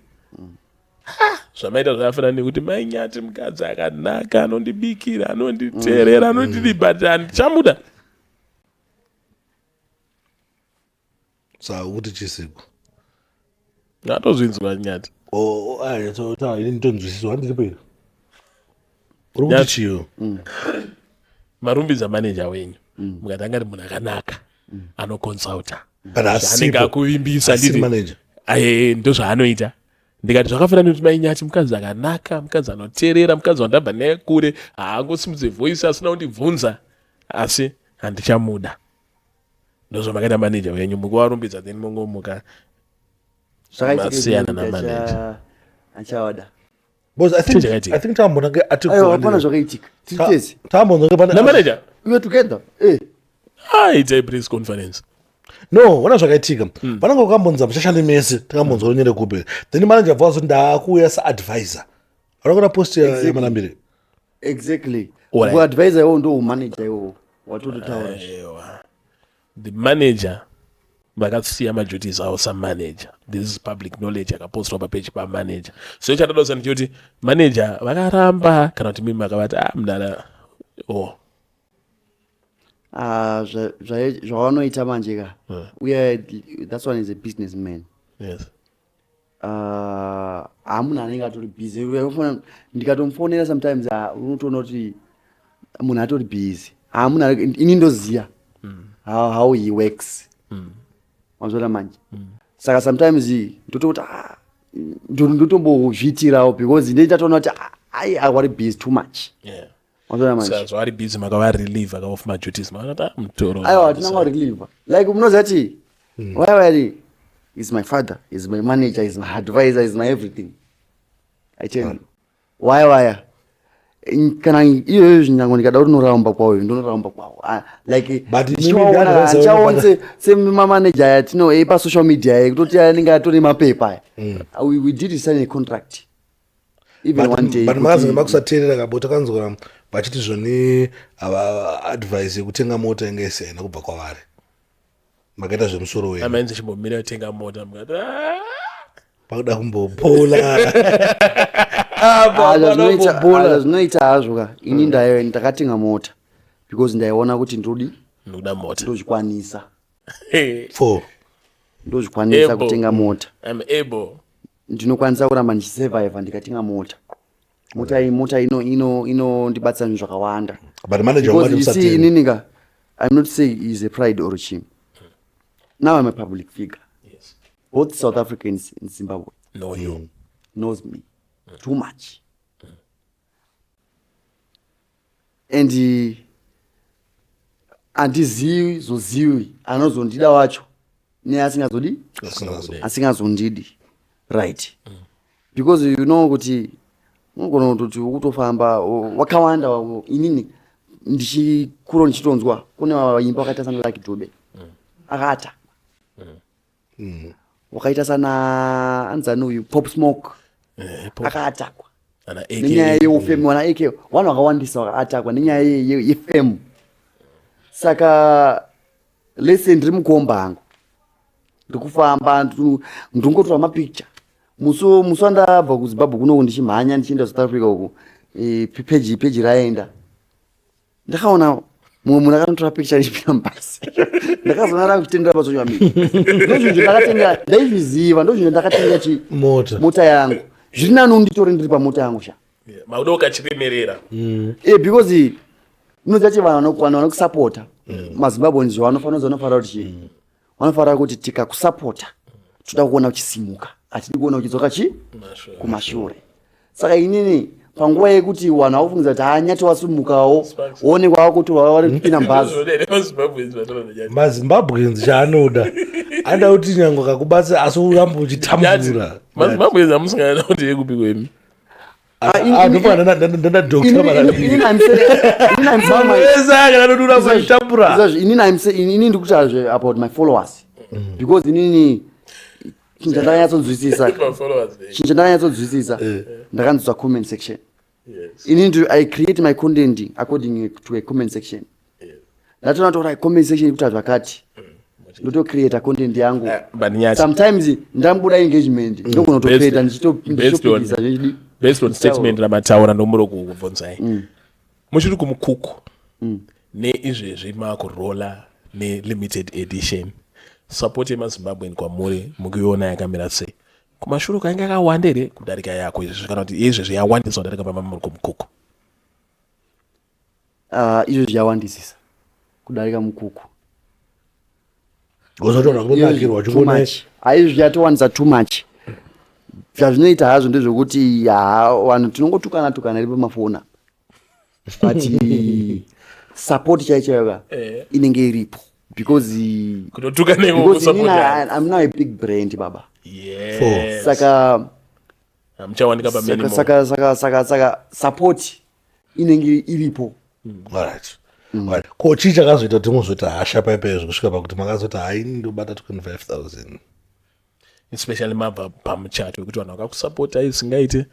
zvamaita zvakafanana nekuti mainyati mukadzi akanaka anondibikira anonditeerera anondidibata handichamuda kuti chisiku ngatozvinzwa nyati ini nditonzwisiswa handiripo iri uri kuti chiyo marumbidza manager wenyu mukati angari munhu akanaka anoconsulta anenge akuvimbisa manager ndo zvaanoita ndikati zvakafanana kuti mainyati mukadzi akanaka mukadzi anoteerera mukadzi wandabva naye kure haangosimudze voice asina kundibvunza asi handichamuda ndozvamakaita manager wenyu mukuvarumbidza then mongomuka masiyana namanager achawada because I think tambona hapana zvakaitika titese namanager we were together it's a press conference no wana zvakaitika pananga ukambonza mushashani mese takambonzwa unyere kupe then manager bva kuti ndaakuuya saadvisor vanokona post yamanambire exactly kuadvisor iwo ndo umanager iwo watototaura the manager vakasiya maduties avo samanager. This is public knowledge akapostwa papeji pamanager. So ichatodosa ndikuti manager vakaramba kana kuti mimi makavati mdala zvavanoita manje ka that's one is a businessman. Yes. Munhu anenge atori busy ndikatomufonera sometimes unotoona kuti munhu atori busy munhu ini ndoziya how he works mazvona manje saka sometimes ndototi ndotombozviitirawo because ndechatoona kuti wari busy too much mazvona manje so wari busy makava relieve akaoff my duties makata mtoro aiwa tinanga relieve like munoziva kuti why he's my father, he's my manager, he's my advisor, he's my everything. I tell you. Why? Kana iyo zvinyango ndikada kuti noramba kwawo ndonoramba kwawo. Like but chaonse sema manager yatino pa social media kutoti anenge atori mapepa. We did sign a contract. Even one day. But makazi makusateerera kabota kanzwa bachiti zvoni advice yekutenga mota ingesena kubva kwavari. Makaita zvemusoro wenyu amaenze chimbomira kutenga mota mukati pakuda kumbopola zvinoita hazvo ka ini ndakatenga mota because ndaiona kuti ndoda mota ndozvikwanisa ndozvikwanisa kutenga mota I'm able ndinokwanisa kuramba ndichisurvive ndikatenga mota inondibatsira zvinhu zvakawanda but manager inini ka I'm not saying he's a pride or a shame. Now I'm a public figure. Yes. Both South Africans in Zimbabwe knows me too much. And andizivi anozondida wacho asingazondidi right because you know kuti unogona kuti ukutofamba wakawanda inini ndichikuro ndichitonzwa kune vaimba wakaita sana Lucky Dube akata wakaita sana anzani uyu Pop Smoke akatakwa nenyaya yeufemu wana AK vanhu vakawandisa vakatakwa nenyaya yefemu saka lese ndiri mukomba hangu ndikufamba ndingotora mapicture muso ndabva kuZimbabwe kuno ndichimhanya ndichienda South Africa uku peji raenda ndakaona mumwe munhu akanotora picture ichipinda mbasi ndakazoona rakutendera pazonya mimi ndozvinhu ndakatenga ndaizviziva ndozvinhu ndakatenga mota yangu zviri nani unditori ndiri pamota yangu mauda ukachiremerera because unoziva kuti vanhu vanokusapota maZimbabwe ndizvo vanofanira kuti vanofanira kuti tikakusapota toda kuona uchisimuka hatidi kuona uchidzoka kumashure saka inini panguva yekuti vanhu vakufungiza kuti anyati wasumukawo woonekwa kuti vari kupinda mbazi maZimbabweans chaanoda anoda kuti nyango kakubasa asi urambe uchitambura maZimbabweans amusangana kuti yekupi kwemi inini ndikutarazve about my followers because inini chinjandanyatsodzwisisa ndakanzwa comment section. Inini I create my content according to a comment section. Ndatoona tora comment section kuti zvakati ndoto create content yangu. Sometimes ndambuda engagement ndokona to create ndichitopinza zvidi based on statement ramataura ndomuro kubvunzai. Muchiri kumukuku neizvezvi makurola nelimited edition support yemazimbabwean kwamuri mukuiona yakamira sei? Kumashure kainge akawanda here kudarika yako izvezvi kana kuti izvezvi yawandisa kudarika pamamuri kumukuku? Izvezvi yawandisisa kudarika mukuku. Izvezvi yatowandisa too much. Zvazvinoita hazvo ndezvekuti vanhu tinongotukana iri pamafona but support chaichaiva inenge iripo because I'm now a big brand baba. Saka support inenge iripo. Alright. Ko chii chakazoita kuti muzoti hasha paipezvo kusvika pakuti makazoti haini ndobata 25,000 especially mabva pamuchato wekuti vanhu vakakusapota isingaite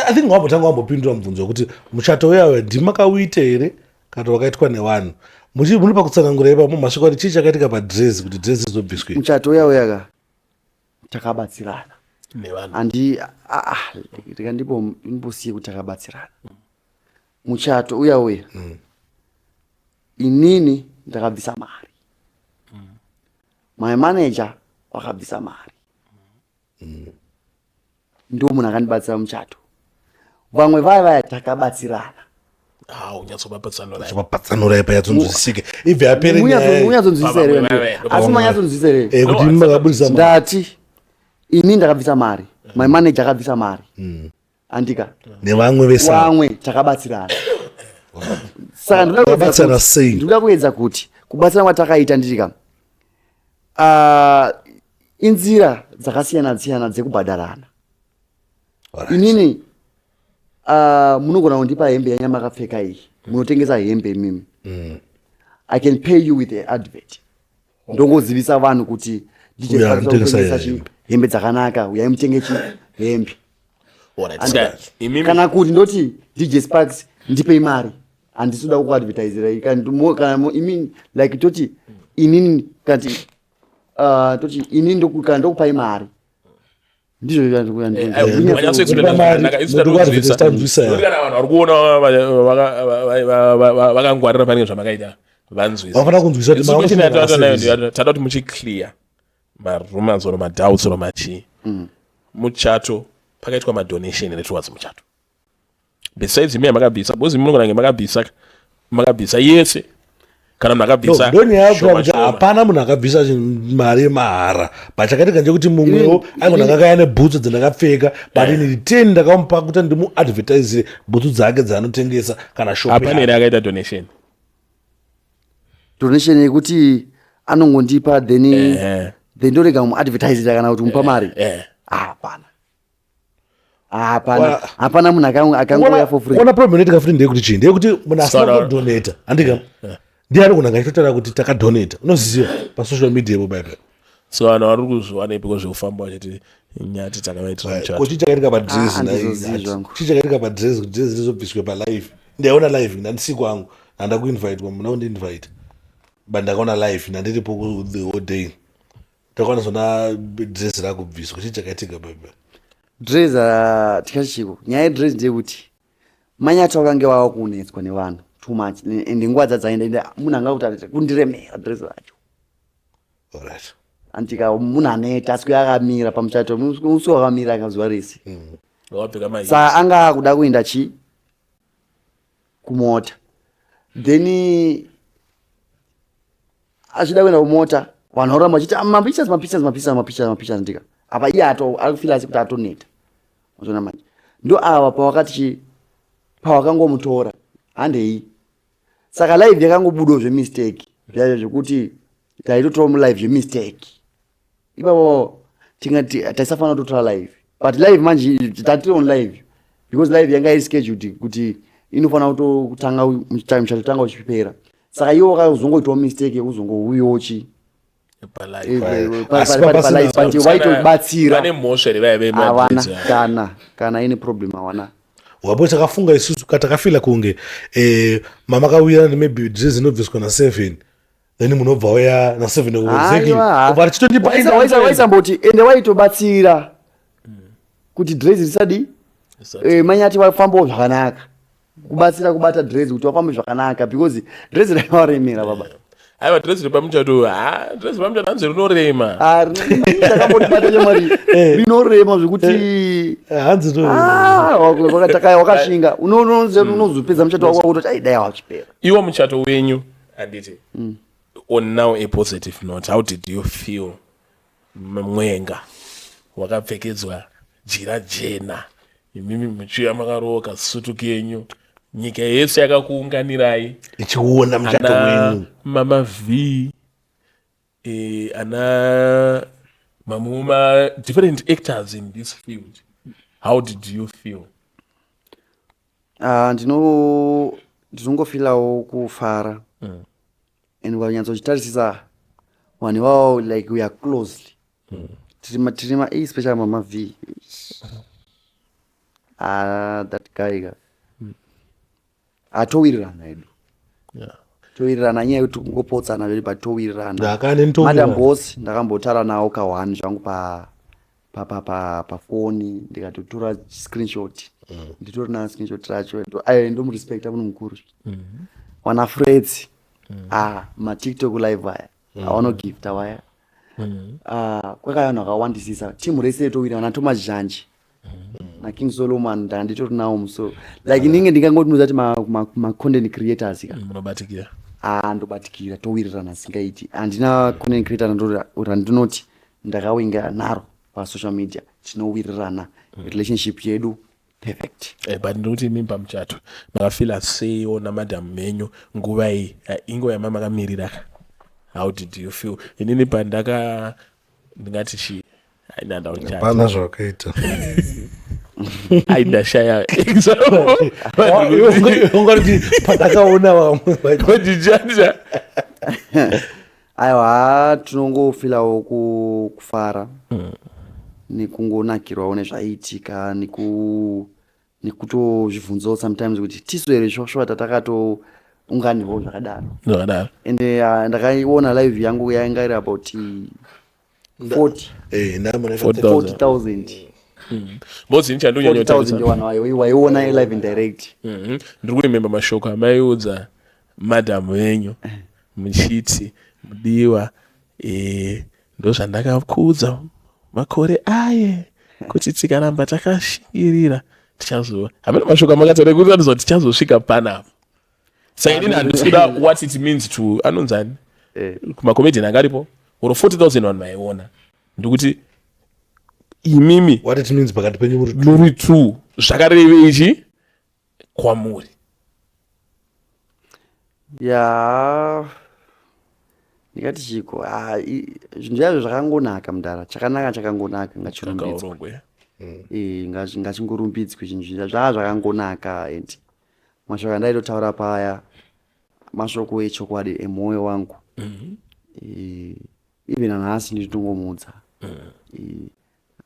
I think wambotanga wambopindura mubvunzo wekuti muchato uyawe ndimakauite here kana wakaitwa nevanhu muri pakutsanangura ipapo masvika kuti chii chakaitika padress kuti dress izobviswe? Muchato uyawe takabatsirana nevanhu handi rika ndimbosiye kuti takabatsirana. Muchato uyawe inini ndakabvisa mari, my manager wakabvisa mari, ndo munhu akandibatsira muchato. Vamwe vaya takabatsirana. Unyatsobatsirana ipa yatsonzwisike ibve yapere munyatsonzwisisa here asi manyatsonzwisisa here kuti imi makabudisa mari. Ndati ini ndakabvisa mari, my manager akabvisa mari, andika nevamwe vese vamwe takabatsirana. Saka ndoda kuedza kuti kubatsirana kwatakaita nditika inzira dzakasiyana dzekubhadharana. Inini munogona kundipa hembe yanyama akapfeka iyi, munotengesa hembe mimi, I can pay you with the advert. Ndongozivisa vanhu kuti nditengesa hembe dzakanaka, uyai mutenge hembe. Kana kuti ndoti DJ Sparks ndipe mari handisuda kuadvertisera kana imini like toti inini kati toti inini ndokupai mari ndizvo vakangwarira panenge zvamakaita vanzwisatata kuti muchiclear marumors or madoubts or machii muchato pakaitwa madonation towards muchato besides imi yamakabvisa because imi munonge makabvisa yese kana munhu akabvisa ndonyaya hapana munhu akabvisa mari yemahara pachakatika nje kuti mumwewo aigona kakaya nebhutsu dzandakapfeka but ini 10 ndakamupa kuti ndimuadvertisire bhutsu dzake dzaanotengesa kana shop. Hapana here akaita donation yekuti anongondipa then ndorega muadvertisira kana kuti mupa mari. Hapana munhu akangouya for free. Ona problem inoitika futi ndeyekuti chii ndeyekuti munhu asina kudonata andika ndiani kunhu angachitotaura kuti takadonata unoziziva pasocial media ipo baipa. So vanhu vari kuzviwana ipiko zvekufamba vachiti nyati takavaitira muchato. Ko chii chakaitika padress chii chakaitika padress kuti dress rizobviswe palive ndaiona live ndandisi kwangu handakuinvitwa muna kundiinvite but ndakaona live ndandiripo the whole day ndakaona zona dress rakubviswa. Chii chakaitika baipa? Dress tikachiko nyaya yedress ndeyekuti manyato akange wava kunetswa nevanhu too much ende nguva dzadzaenda munhu angakuti kundiremera dress racho. Alright. Antika munhu aneta aswi akamira pamuchato musi wakamira akazuva rese saka anga akuda kuenda kumota then achida kuenda kumota vanhu varamba vachiti mapictures ndika apa iye arikufila sekuti atoneta mazona manje ndo ava pavakangomutora handei saka live yakangobudawo zvemistake zvaizvo zvekuti taitotora mulive zvemistake ipapo tingati taisafanira kutotora live but live manje tatiri on live because live yanga iri scheduled kuti inofanira kutotanga muchato tanga uchipera saka iwo wakazongoitwa mistake yekuzongouyochi waitobatsira vane mhosva revaive havana kana ine problem hawana wapo takafunga isusu katakafila kunge mama kauya maybe dress inobviswa na7 then munobva waya na7 waisamboti ende waitobatsira kuti dress risadi manyati wafambawo zvakanaka kubatsira kubata dress kuti wafambe zvakanaka because dress raivaremera baba aiwa dress repamuchato dress repamuchato hanzi rinorema takambotibata chamari rinorema zvekuti wakashinga unozopedza muchato wako wakutoti aidai wachipera iwo muchato wenyu handiti on now a positive note, how did you feel mwenga wakapfekedzwa jira jena imimi muchiuya makaroka sutu kenyu nyika yese yakakuunganirai ichiona muchato wenyu mama V ana mamuma different actors in this field. How did you feel? Ndinongofilawo kufara and wanyatsochitarisisa wani wao like we are closely tirima especially mama V that guy atowirirana edu towirirana nyaya yekuti kungopotsana veri patowirirana madam boss ndakambotaura nawo ka1 zvangu pafoni ndikatotora screenshot nditori na screenshot racho ndomurespecta munhu mukuru wana freds matiktok live aya awanogifta waya kwakaya vanhu vakawandisisa timu rese yetowirirana tomazhanji naking solomon ndanditori nawo musoro like ninge ndingangotinuza kuti ma-content creators munobatikira ndobatikira towirirana singaiti handina content creator randinoti ndakawinga naro pasocial media tinowirirana relationship yedu perfect but ndikuti mimba muchato makafila seio namadhamu menyu nguva iyi ingo yama makamirira. How did you feel? Inini pandaka ndingati shi ainanda uchata pana zvakaita aidashaya ungati pandakaona vamwe kodijanja aiwa tinongofilawo kufara nekungonakirwawo nezvaiitika nekutozvibvunzawo sometimes kuti tisu here shosho tatakato-unganirwawo zvakadaro ende ndakaiona live yangu yainga iri about 40,000 bozi nichandonyanyota waiona live in direct. Ndiri kurememba mashoko amaiudza madhamu venyu muchiti mudiwa ndozvandakakuudza makore aye kuti tikaramba takashingirira tichazova hamena mashoko amakataura kuti anozva tichazosvika panapa. Saka inini handikuda what it means to anonzani kumakomedian angaripo oro 40,000 vanhu vaiona ndikuti imimi what it means pakati penyu muri true zvakareveichi kwamuri ndikati chiko zvinhu zvazvo zvakangonaka mudara chakangonaka ngachirumbidzwe ngachingorumbidzwe zvinhu zvaa zvakangonaka and mashoko andaitotaura paya mashoko echokwadi emwoyo wangu even nanhasi nditongomudza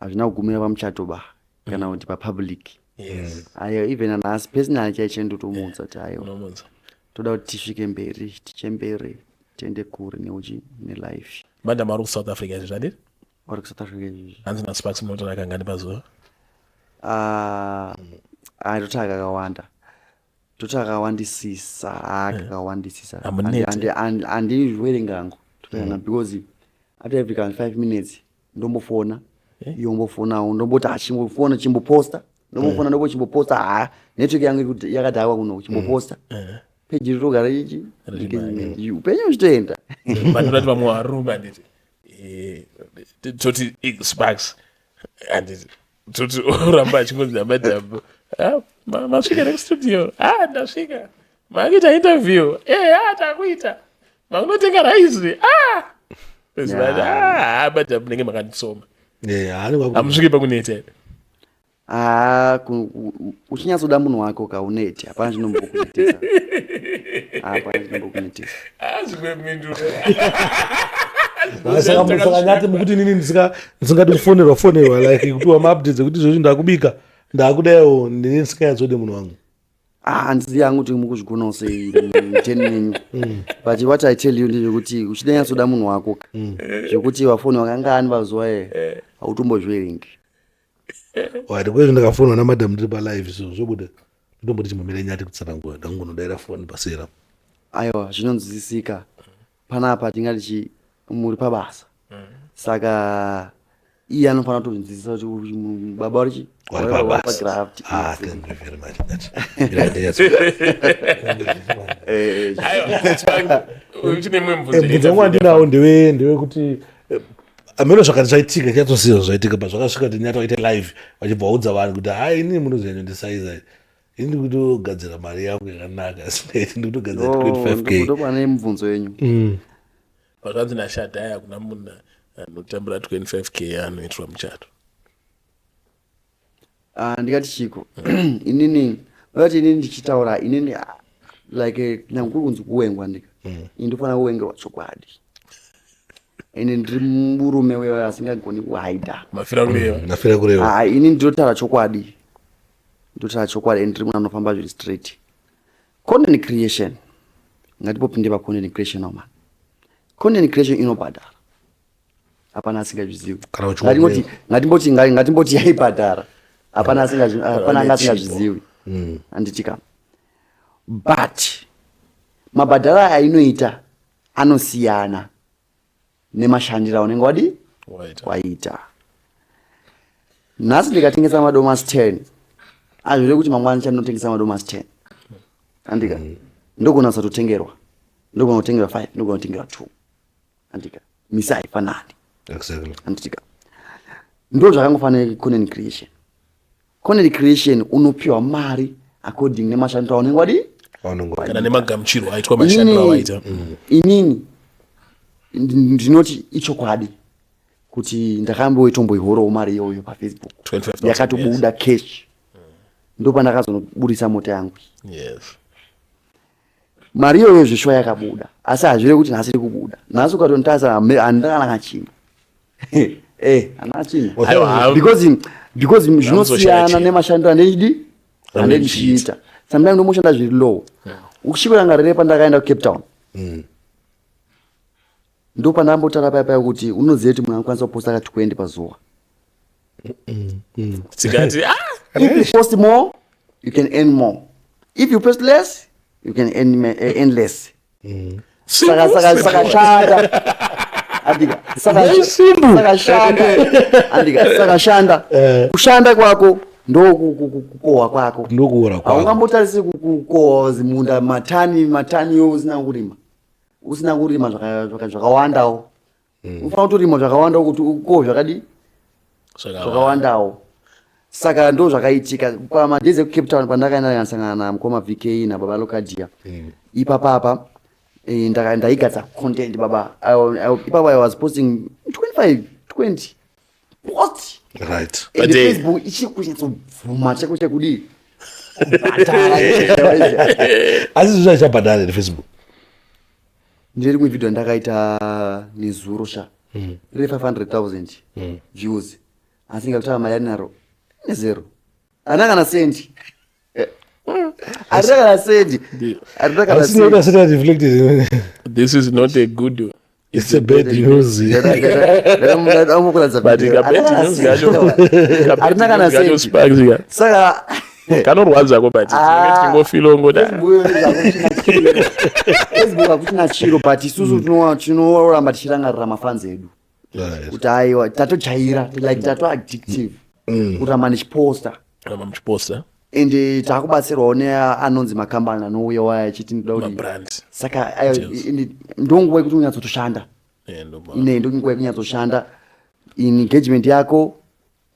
hazvina kugumira pamuchato ba kana kuti papublic ayo even nanhasi personally chaiche ndotomudza kuti ayo toda kuti tisvike mberi tichembere tiende kure nelife. Madam ari kuSouth Africa izvi zvadini? Ari kuSouth Africa izvi hanzi naSparks munotora akangani pazuva? Totora kakawanda kakawandisisa handizviwerengangu because after every 5 minutes ndombofona yombofonawo ndomboti achimbofona chimboposta ndombofona ndombochimboposta network yangu yakadhakwa kuno chimboposta peji rirogara ichi upenyu uchitoenda mandinoti vamwe varume handiti toti Sparks handiti toti oramba achingonzi amadhambo masvika nekustudio ndasvika makuita interview takuita makunotenga raisi madhambo nenge makandisoma hamusviki pakuneta Uchinyatsoda munhu wako kauneti hapana chinombokunetesa. Saka nyati mukuti inini ndisingadi kufonerwa like kuti wama-updates ekuti izvozvi ndakubika ndakudayo ndini ndisingayatsode munhu wangu. Handisi yangu kuti mukuzvigona sei muteni nenyu. But what I tell you ndezvekuti uchidanyatsoda munhu wako zvekuti vafoni vakangani pazuva hautombozviverengi. Wati kwezvo ndakafonwa namadam ndiri palive so zvobuda ndomboti chimomera nyati kutsanangura ndangonodaira foni pasera. Aiwa zvinonzwisisika panapa tingati muri pabasa. Saka iye anofanira kutozvinzwisisa kuti baba uri pabasa. Thank you very much. Mubvunzo wangu wandinawo ndewekuti ameno zvakati zvaitika chatosiya zvaitika pa zvakasvika kuti nyati waite live vachibva vaudza vanhu kuti hai inini munoziva ndisaiza ini ndiri kutogadzira mari yangu yakanaka ndiri kutogadzira 25k. Ndopane mubvunzo yenyu. Vakadzi nashadhaya kuna munhu anotambura 25k anoitwa muchato. Ndikati chiko inini vakati inini ndichitaura inini like nyangu kuri kunzi kuwengwa ndika ndinofanira kuwengerwa chokwadi. Ini ndiri murume wewe asingagoni kuhaidha. Mafira kureva. Ini ndinotaura chokwadi. Ndinotaura chokwadi and ndiri munhu anofamba zviri straight. Content creation. Ngatipopinde pa content creation man. Content creation inobhadhara. Hapana asingazvizivi. Ngatimboti yaibhadhara. Hapana asingazvizivi. Anditika. But mabhadhara ainoita anosiyana nemashandiro aunenge waita. Nhasi ndikatengesa madomasi 10 azvire kuti mangwana chandinotengesa madomasi 10 andika ndogona kusatengerwa 5 ndogona kutengerwa 2 andika misa haifanani. Exactly. Andika ndo zvakangofanira content creation. Content creation unopiwa mari according nemashandiro aunenge kana nemagamuchiro aitwa mashandiro awaita. Inini ndinoti ichokwadi kuti ndakamboitomboihorowo mari iyoyo paFacebook yakatobuda cash. Ndopandakazonobudisa mota yangu. Yes. Mari iyoyo zvishwa yakabuda asi hazvire kuti nhasi iri kubuda. Nhasi ukatontarisa handakana kachina. Handana china. Because zvinosiyana nemashandiro andichiita. Sometimes ndomoshanda zviri low. Uchikurangarire pandakaenda kuCape Town. Ndopandambotara paya kuti unoziva kuti munhu anokwanisa kuposta ka 20 pazuva. If you post more, you can earn more. If you post less, you can earn less. Saka shanda. Andika. Saka shanda. Kushanda kwako ndo kukohwa kwako. Haungambotarisi kukohwa zimunda matani yo usina kurima zvakawandawo. Ufanira kutorima zvakawandawo kuti ukohwe zvakawandawo. Saka ndo zvakaitika pamadhezi ekuCape Town pandakaenda ndakasangana namukoma VK nababa Lokadia. Ipapa ndaigadza content baba. Ipapa I was posting 20 post. Right. But Facebook ichikunyatsobvuma chako chekudii. Asi zvichabhadhara Facebook. Ndiri kuvidhio ndakaita nezuro sha 500,000 views asi ngakutava mari yanaro nezero handina kana sendi. This is not a good. It's a bad news. Handina kana sendi. Saka kanorwadza ko but ngofilo ngoda Facebook akutina chiro but isusu tinoramba tichirangarira mafans edu kuti aiwa tatojaira like tato addictive kuramba ndichiposta ende takubatsirwawo neanonzi makambani anouya waya achiti ndoda kuti saka ndonguva yekuti unyatsotoshanda ndonguva yekunyatsoshanda engagement yako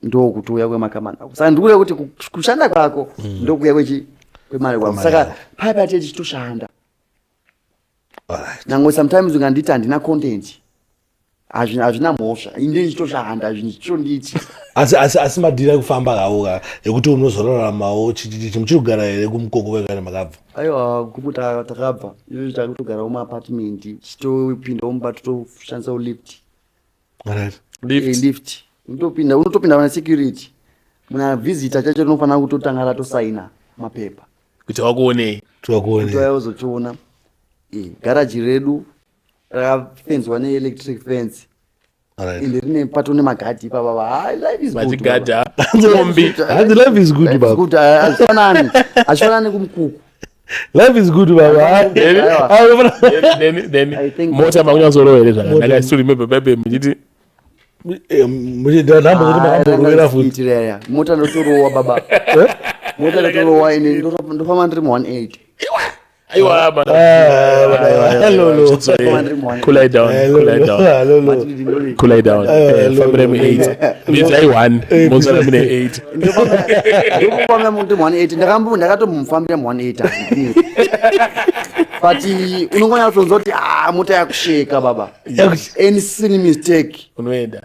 ndo kutuya kwemakambani saka ndikuda kuti kushanda kwako ndo kuya kwemari kwako saka paipa tichitoshanda. Nango sometimes ungandita handina content hazvina mhosva inde ndichitoshanda hazvichonditi asi madhiri ekufamba kawo ka ekuti unozoraramawo chimuchiri kugara here kumukoko kana makabva? aiwa kumu takabva izvozvo takutogarawo muapartment chitopindawo mumba totoshandisawo lift unotopinda vana security muna visitor chacho rinofanira kutotanga ratosaina mapepa kuti wakuonei toyaozochiona garaji redu rakafenzwa neelectric fence ende rine pato nemagadi ipapa machigadha mombi life is good baba hazvifanani kumukuku life is good baba then mota makunyazorowa here zvakanaka I still remember babe muchiti mota ndotorowa baba mota ndotorowa ine ndofamba ndiri mu180 aiwa cool it down fambire mu8 means ai1 mozara mune 8 ndofamba ndiri mu180 ndakatomufambira mu180 but unongonyatsotonza kuti mota yakusheka baba any silly mistake unoenda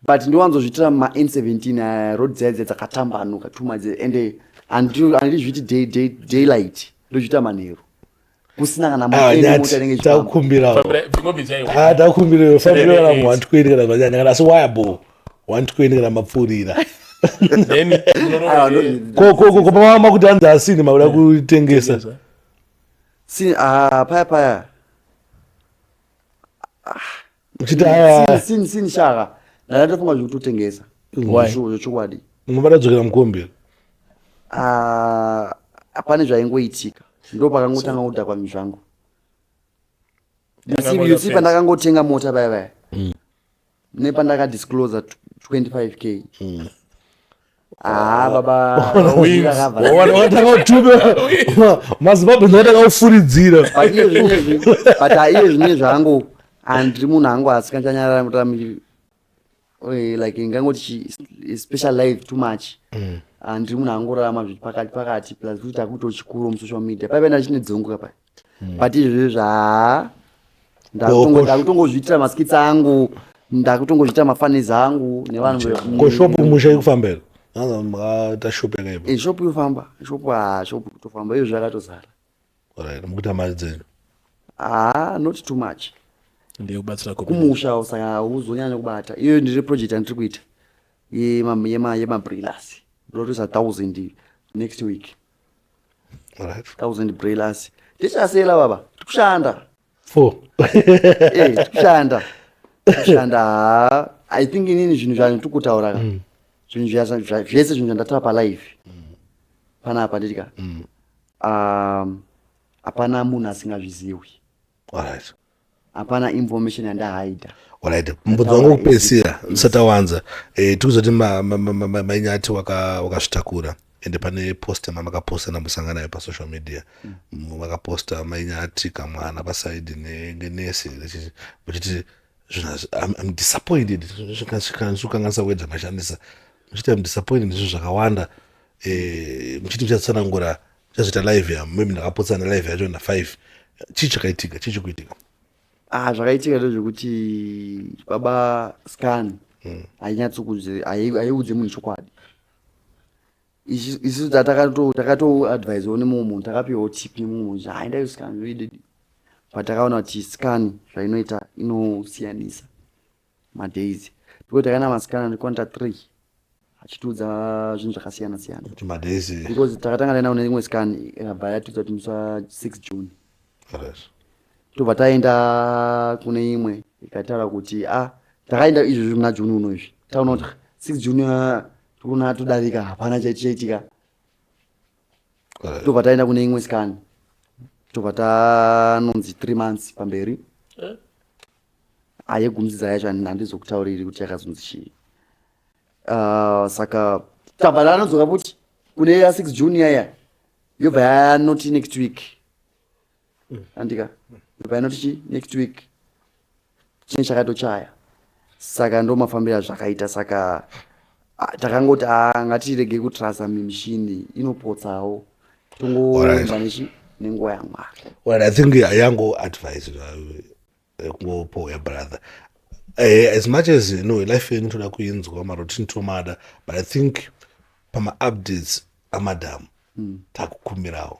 but ndiwanzozvitira ma N17 road dzedze dzakatambanuka tumadze ende handizviti daylight ndozvita manheru kusina kana mota inenge takumbirawo fambira kana mu120 kana zvanyanya kana asi wayabo 120 kana mapfurira kopamama kuti anzi asini makuda kutengesa paya sini shaka ndatofunga zvekutotengesa zvochokwadi mubatadzokera mukombera pane zvaingoitika ndo pakangotanga kudhakwa mizvangu si pandakangotenga mota paya nepandakadisclosa 25k baba mazimbabwe ndakakufuridzira but iye zvine zvangu handiri munhu angu asikanchanyarara like ingangoti special life too much handiri munhu angorarama zviti pakati plus kuti takuitawo chikuru musocial media paipaenda chine dzongoka pai but izvozvo ndakutongozviitira maskits angu ndakutongozviitira mafanizi angu nevanhu koshopu musha ikufambira tashopu yakaipa shopu yofamba shopu kutofamba izvo zvakatozara mukuita mari dzenyu not too much ndiyekubatsira kumusha saka uzonyanya kubata iyo ndiri project yandiri kuita yemabrillas ndotoisa 1000 next week 1000 brillas tichasela baba tikushanda tikushanda I think inini zvinhu zvanhu tikutaura ka zvinhu zvese zvinhu zvandataura palive panapa nditika hapana munhu asingazvizivi hapana information yandahaida alright mbudzi wangu kupedzisira ndisati awanza tikuzoti mainyati wakazvitakura ende pane post mamakaposta namusangana nayo pasocial media makaposta mainyati kamwana pasaidi ngenesi muchiti I'm disappointed zvikanganisa wedza mashandisa muchiti I'm disappointed nezvinhu zvakawanda muchiti muchatsanangura muchazoita live ya maybe ndakapotsana live yacho na5 chii chakaitika chii chikuitika zvakaitika ndezvekuti baba scan haiudze munhu chokwadi isu takatoadvisewo nemumwe munhu takapiwawo tip nemumwe munhu haendayo scan zvoidedi but takaona kuti scan zvainoita inosiyanisa madays ndiko takaenda mascan ndikonta 3 achitiudza zvinhu zvakasiyana siyana because takatanga taenda kune imwe scan ikabva yatiudza kuti musi wa6 June tobva taenda kune imwe ikataura kuti takaenda izvozvo muna June uno izvi taona kuti 6 June tikuona todarika hapana chaitika tobva taenda kune imwe scan tobva tanonzi 3 months pamberi ayegumdzidza yacho handizokutauriri kuti yakazonzi chii saka tabva tanodzoka kuti kune ya 6 June yaya yobva yanoti next week andika yobva yanoti chi next week chine chakatochaya saka ndo mafambiro zvakaita saka takangoti ngatirege kutrasa mimishini inopotsawo tongomba nechi nenguva yamwari well I think yango advice kungopoya brother. As much as life inotoda kuinzwa marotini tomada, but I think pama-updates amadhamu takukumbirawo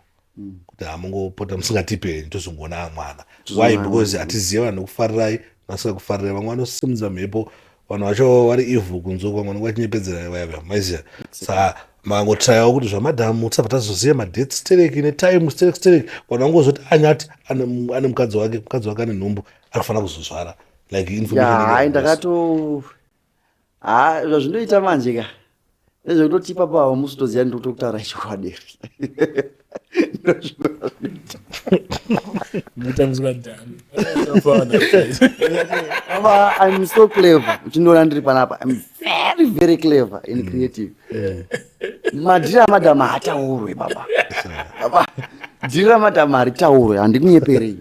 kuti hamungopota musingatipei tozongoona mwana. Why? Because hatiziva vanhu kufarirai vasika kufarirai. Vamwe vanosimudza mhepo, vanhu vacho vari evhu kunze, vamwe vanenge vachinyepedzera vaya maiziva. Saka mangotrayawo kuti zvamadhamu tisabva tazoziva madate stereki netime stereki. Vanhu vangozoti anyati ane mukadzi wake ane nhumbu anofanira kuzozvara. Like information. Ndakato zvazvinoita manje ka nezvekutotipa pavo musitoziva ndokutaura chokwadi. I'm so clever. Uchindoona ndiri panapa. I'm very very clever and creative. Madhira madhamu hataurwe baba. Baba, dhira madhamu haritaurwe, handikunyeperei.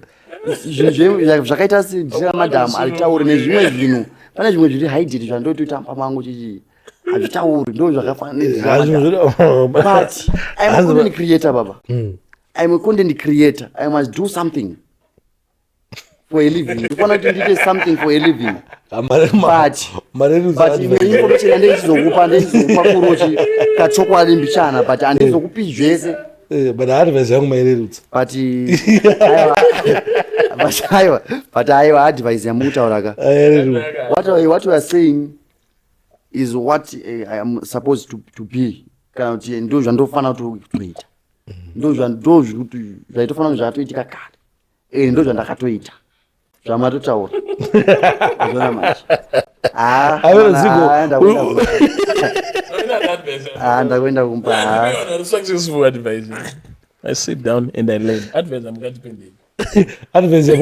Zvakaita sedhira madhamu haritaurwe nezvimwe zvinhu. Pane zvimwe zviri haidhiri zvandotoita pamangu chichi. Hazvitauri, ndo zvakafanira. But I'm a content creator, Baba. I'm a content creator. I must do something for a living. If I do something for a living. But information and this is okupa kurochi kachokwadi mbichana, but andizokupi zvese. But I advise young mairerutsa. But I advise yamutauraga. What we are saying is what I am supposed to be. Kana kuti ndo zvandofana kuita. Ndo zvaitofana zvatoitika kare. Ndo zvandakatoita. Zvamatotaura. Azvona manje. Ndakwenda kumba. Successful advice. I sit down and I learn. Advice amukatipendei. Advice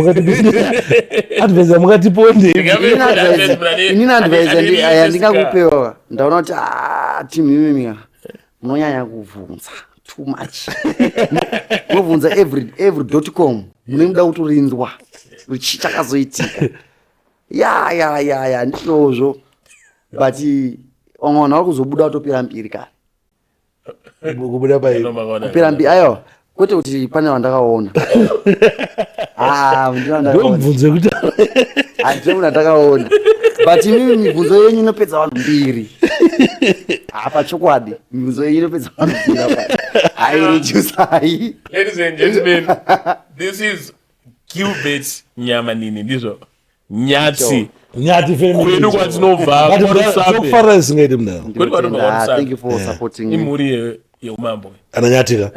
amukatipondei. Inini advice yandingakupewa. Ndaona kuti timu imwe munonyanya kuvhunza too much. Muvhunza every.com. Munoda kutorinzwa. Chakazoitika. Ya ndizvozvo. But ongona kuzobuda utopera mbiri kare. Kubuda pai. Kupera mbiri ayo. Kwete kuti pane vandakaona. Ndobvunze kuti handina ndakaona. But mimi mibvunzo yenyu inopedza vanhu mbiri. Apa chokwadi. Mibvunzo yenyu inopedza vanhu mbiri. I reduce high. Ladies and gentlemen, this is Gilbert Nyamanini. Ndizvo. Nyati family. Kwedu kwatinobva kwafara singaite mna. Thank you for supporting me. Imhuri yeumambo. Ananyatika.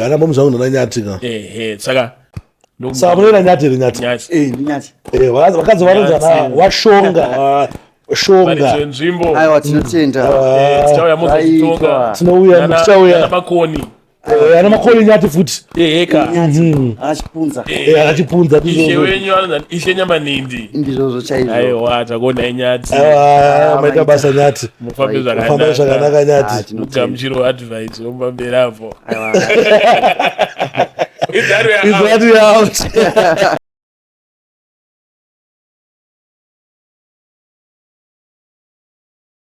Ana bomu zvangu ananyatika. Saka munoenda nyati. Nyati. Vakadzi varonzana washonga. Nzvimbo. Aiwa tinotenda. Tichauya mozotonga. Tinouya muchauya. Makoni. Ana makoni nyati futi. Achipunza. Achipunza. Ishe wenyu anonzi Ishe Nyamanindi. Ndizvozvo chaizvo. Aiwa takuona inyati. Maita basa nyati. Mufambe zvakanaka nyati. Mugamuchiro advice omubambirapo. Aiwa. Is that way out?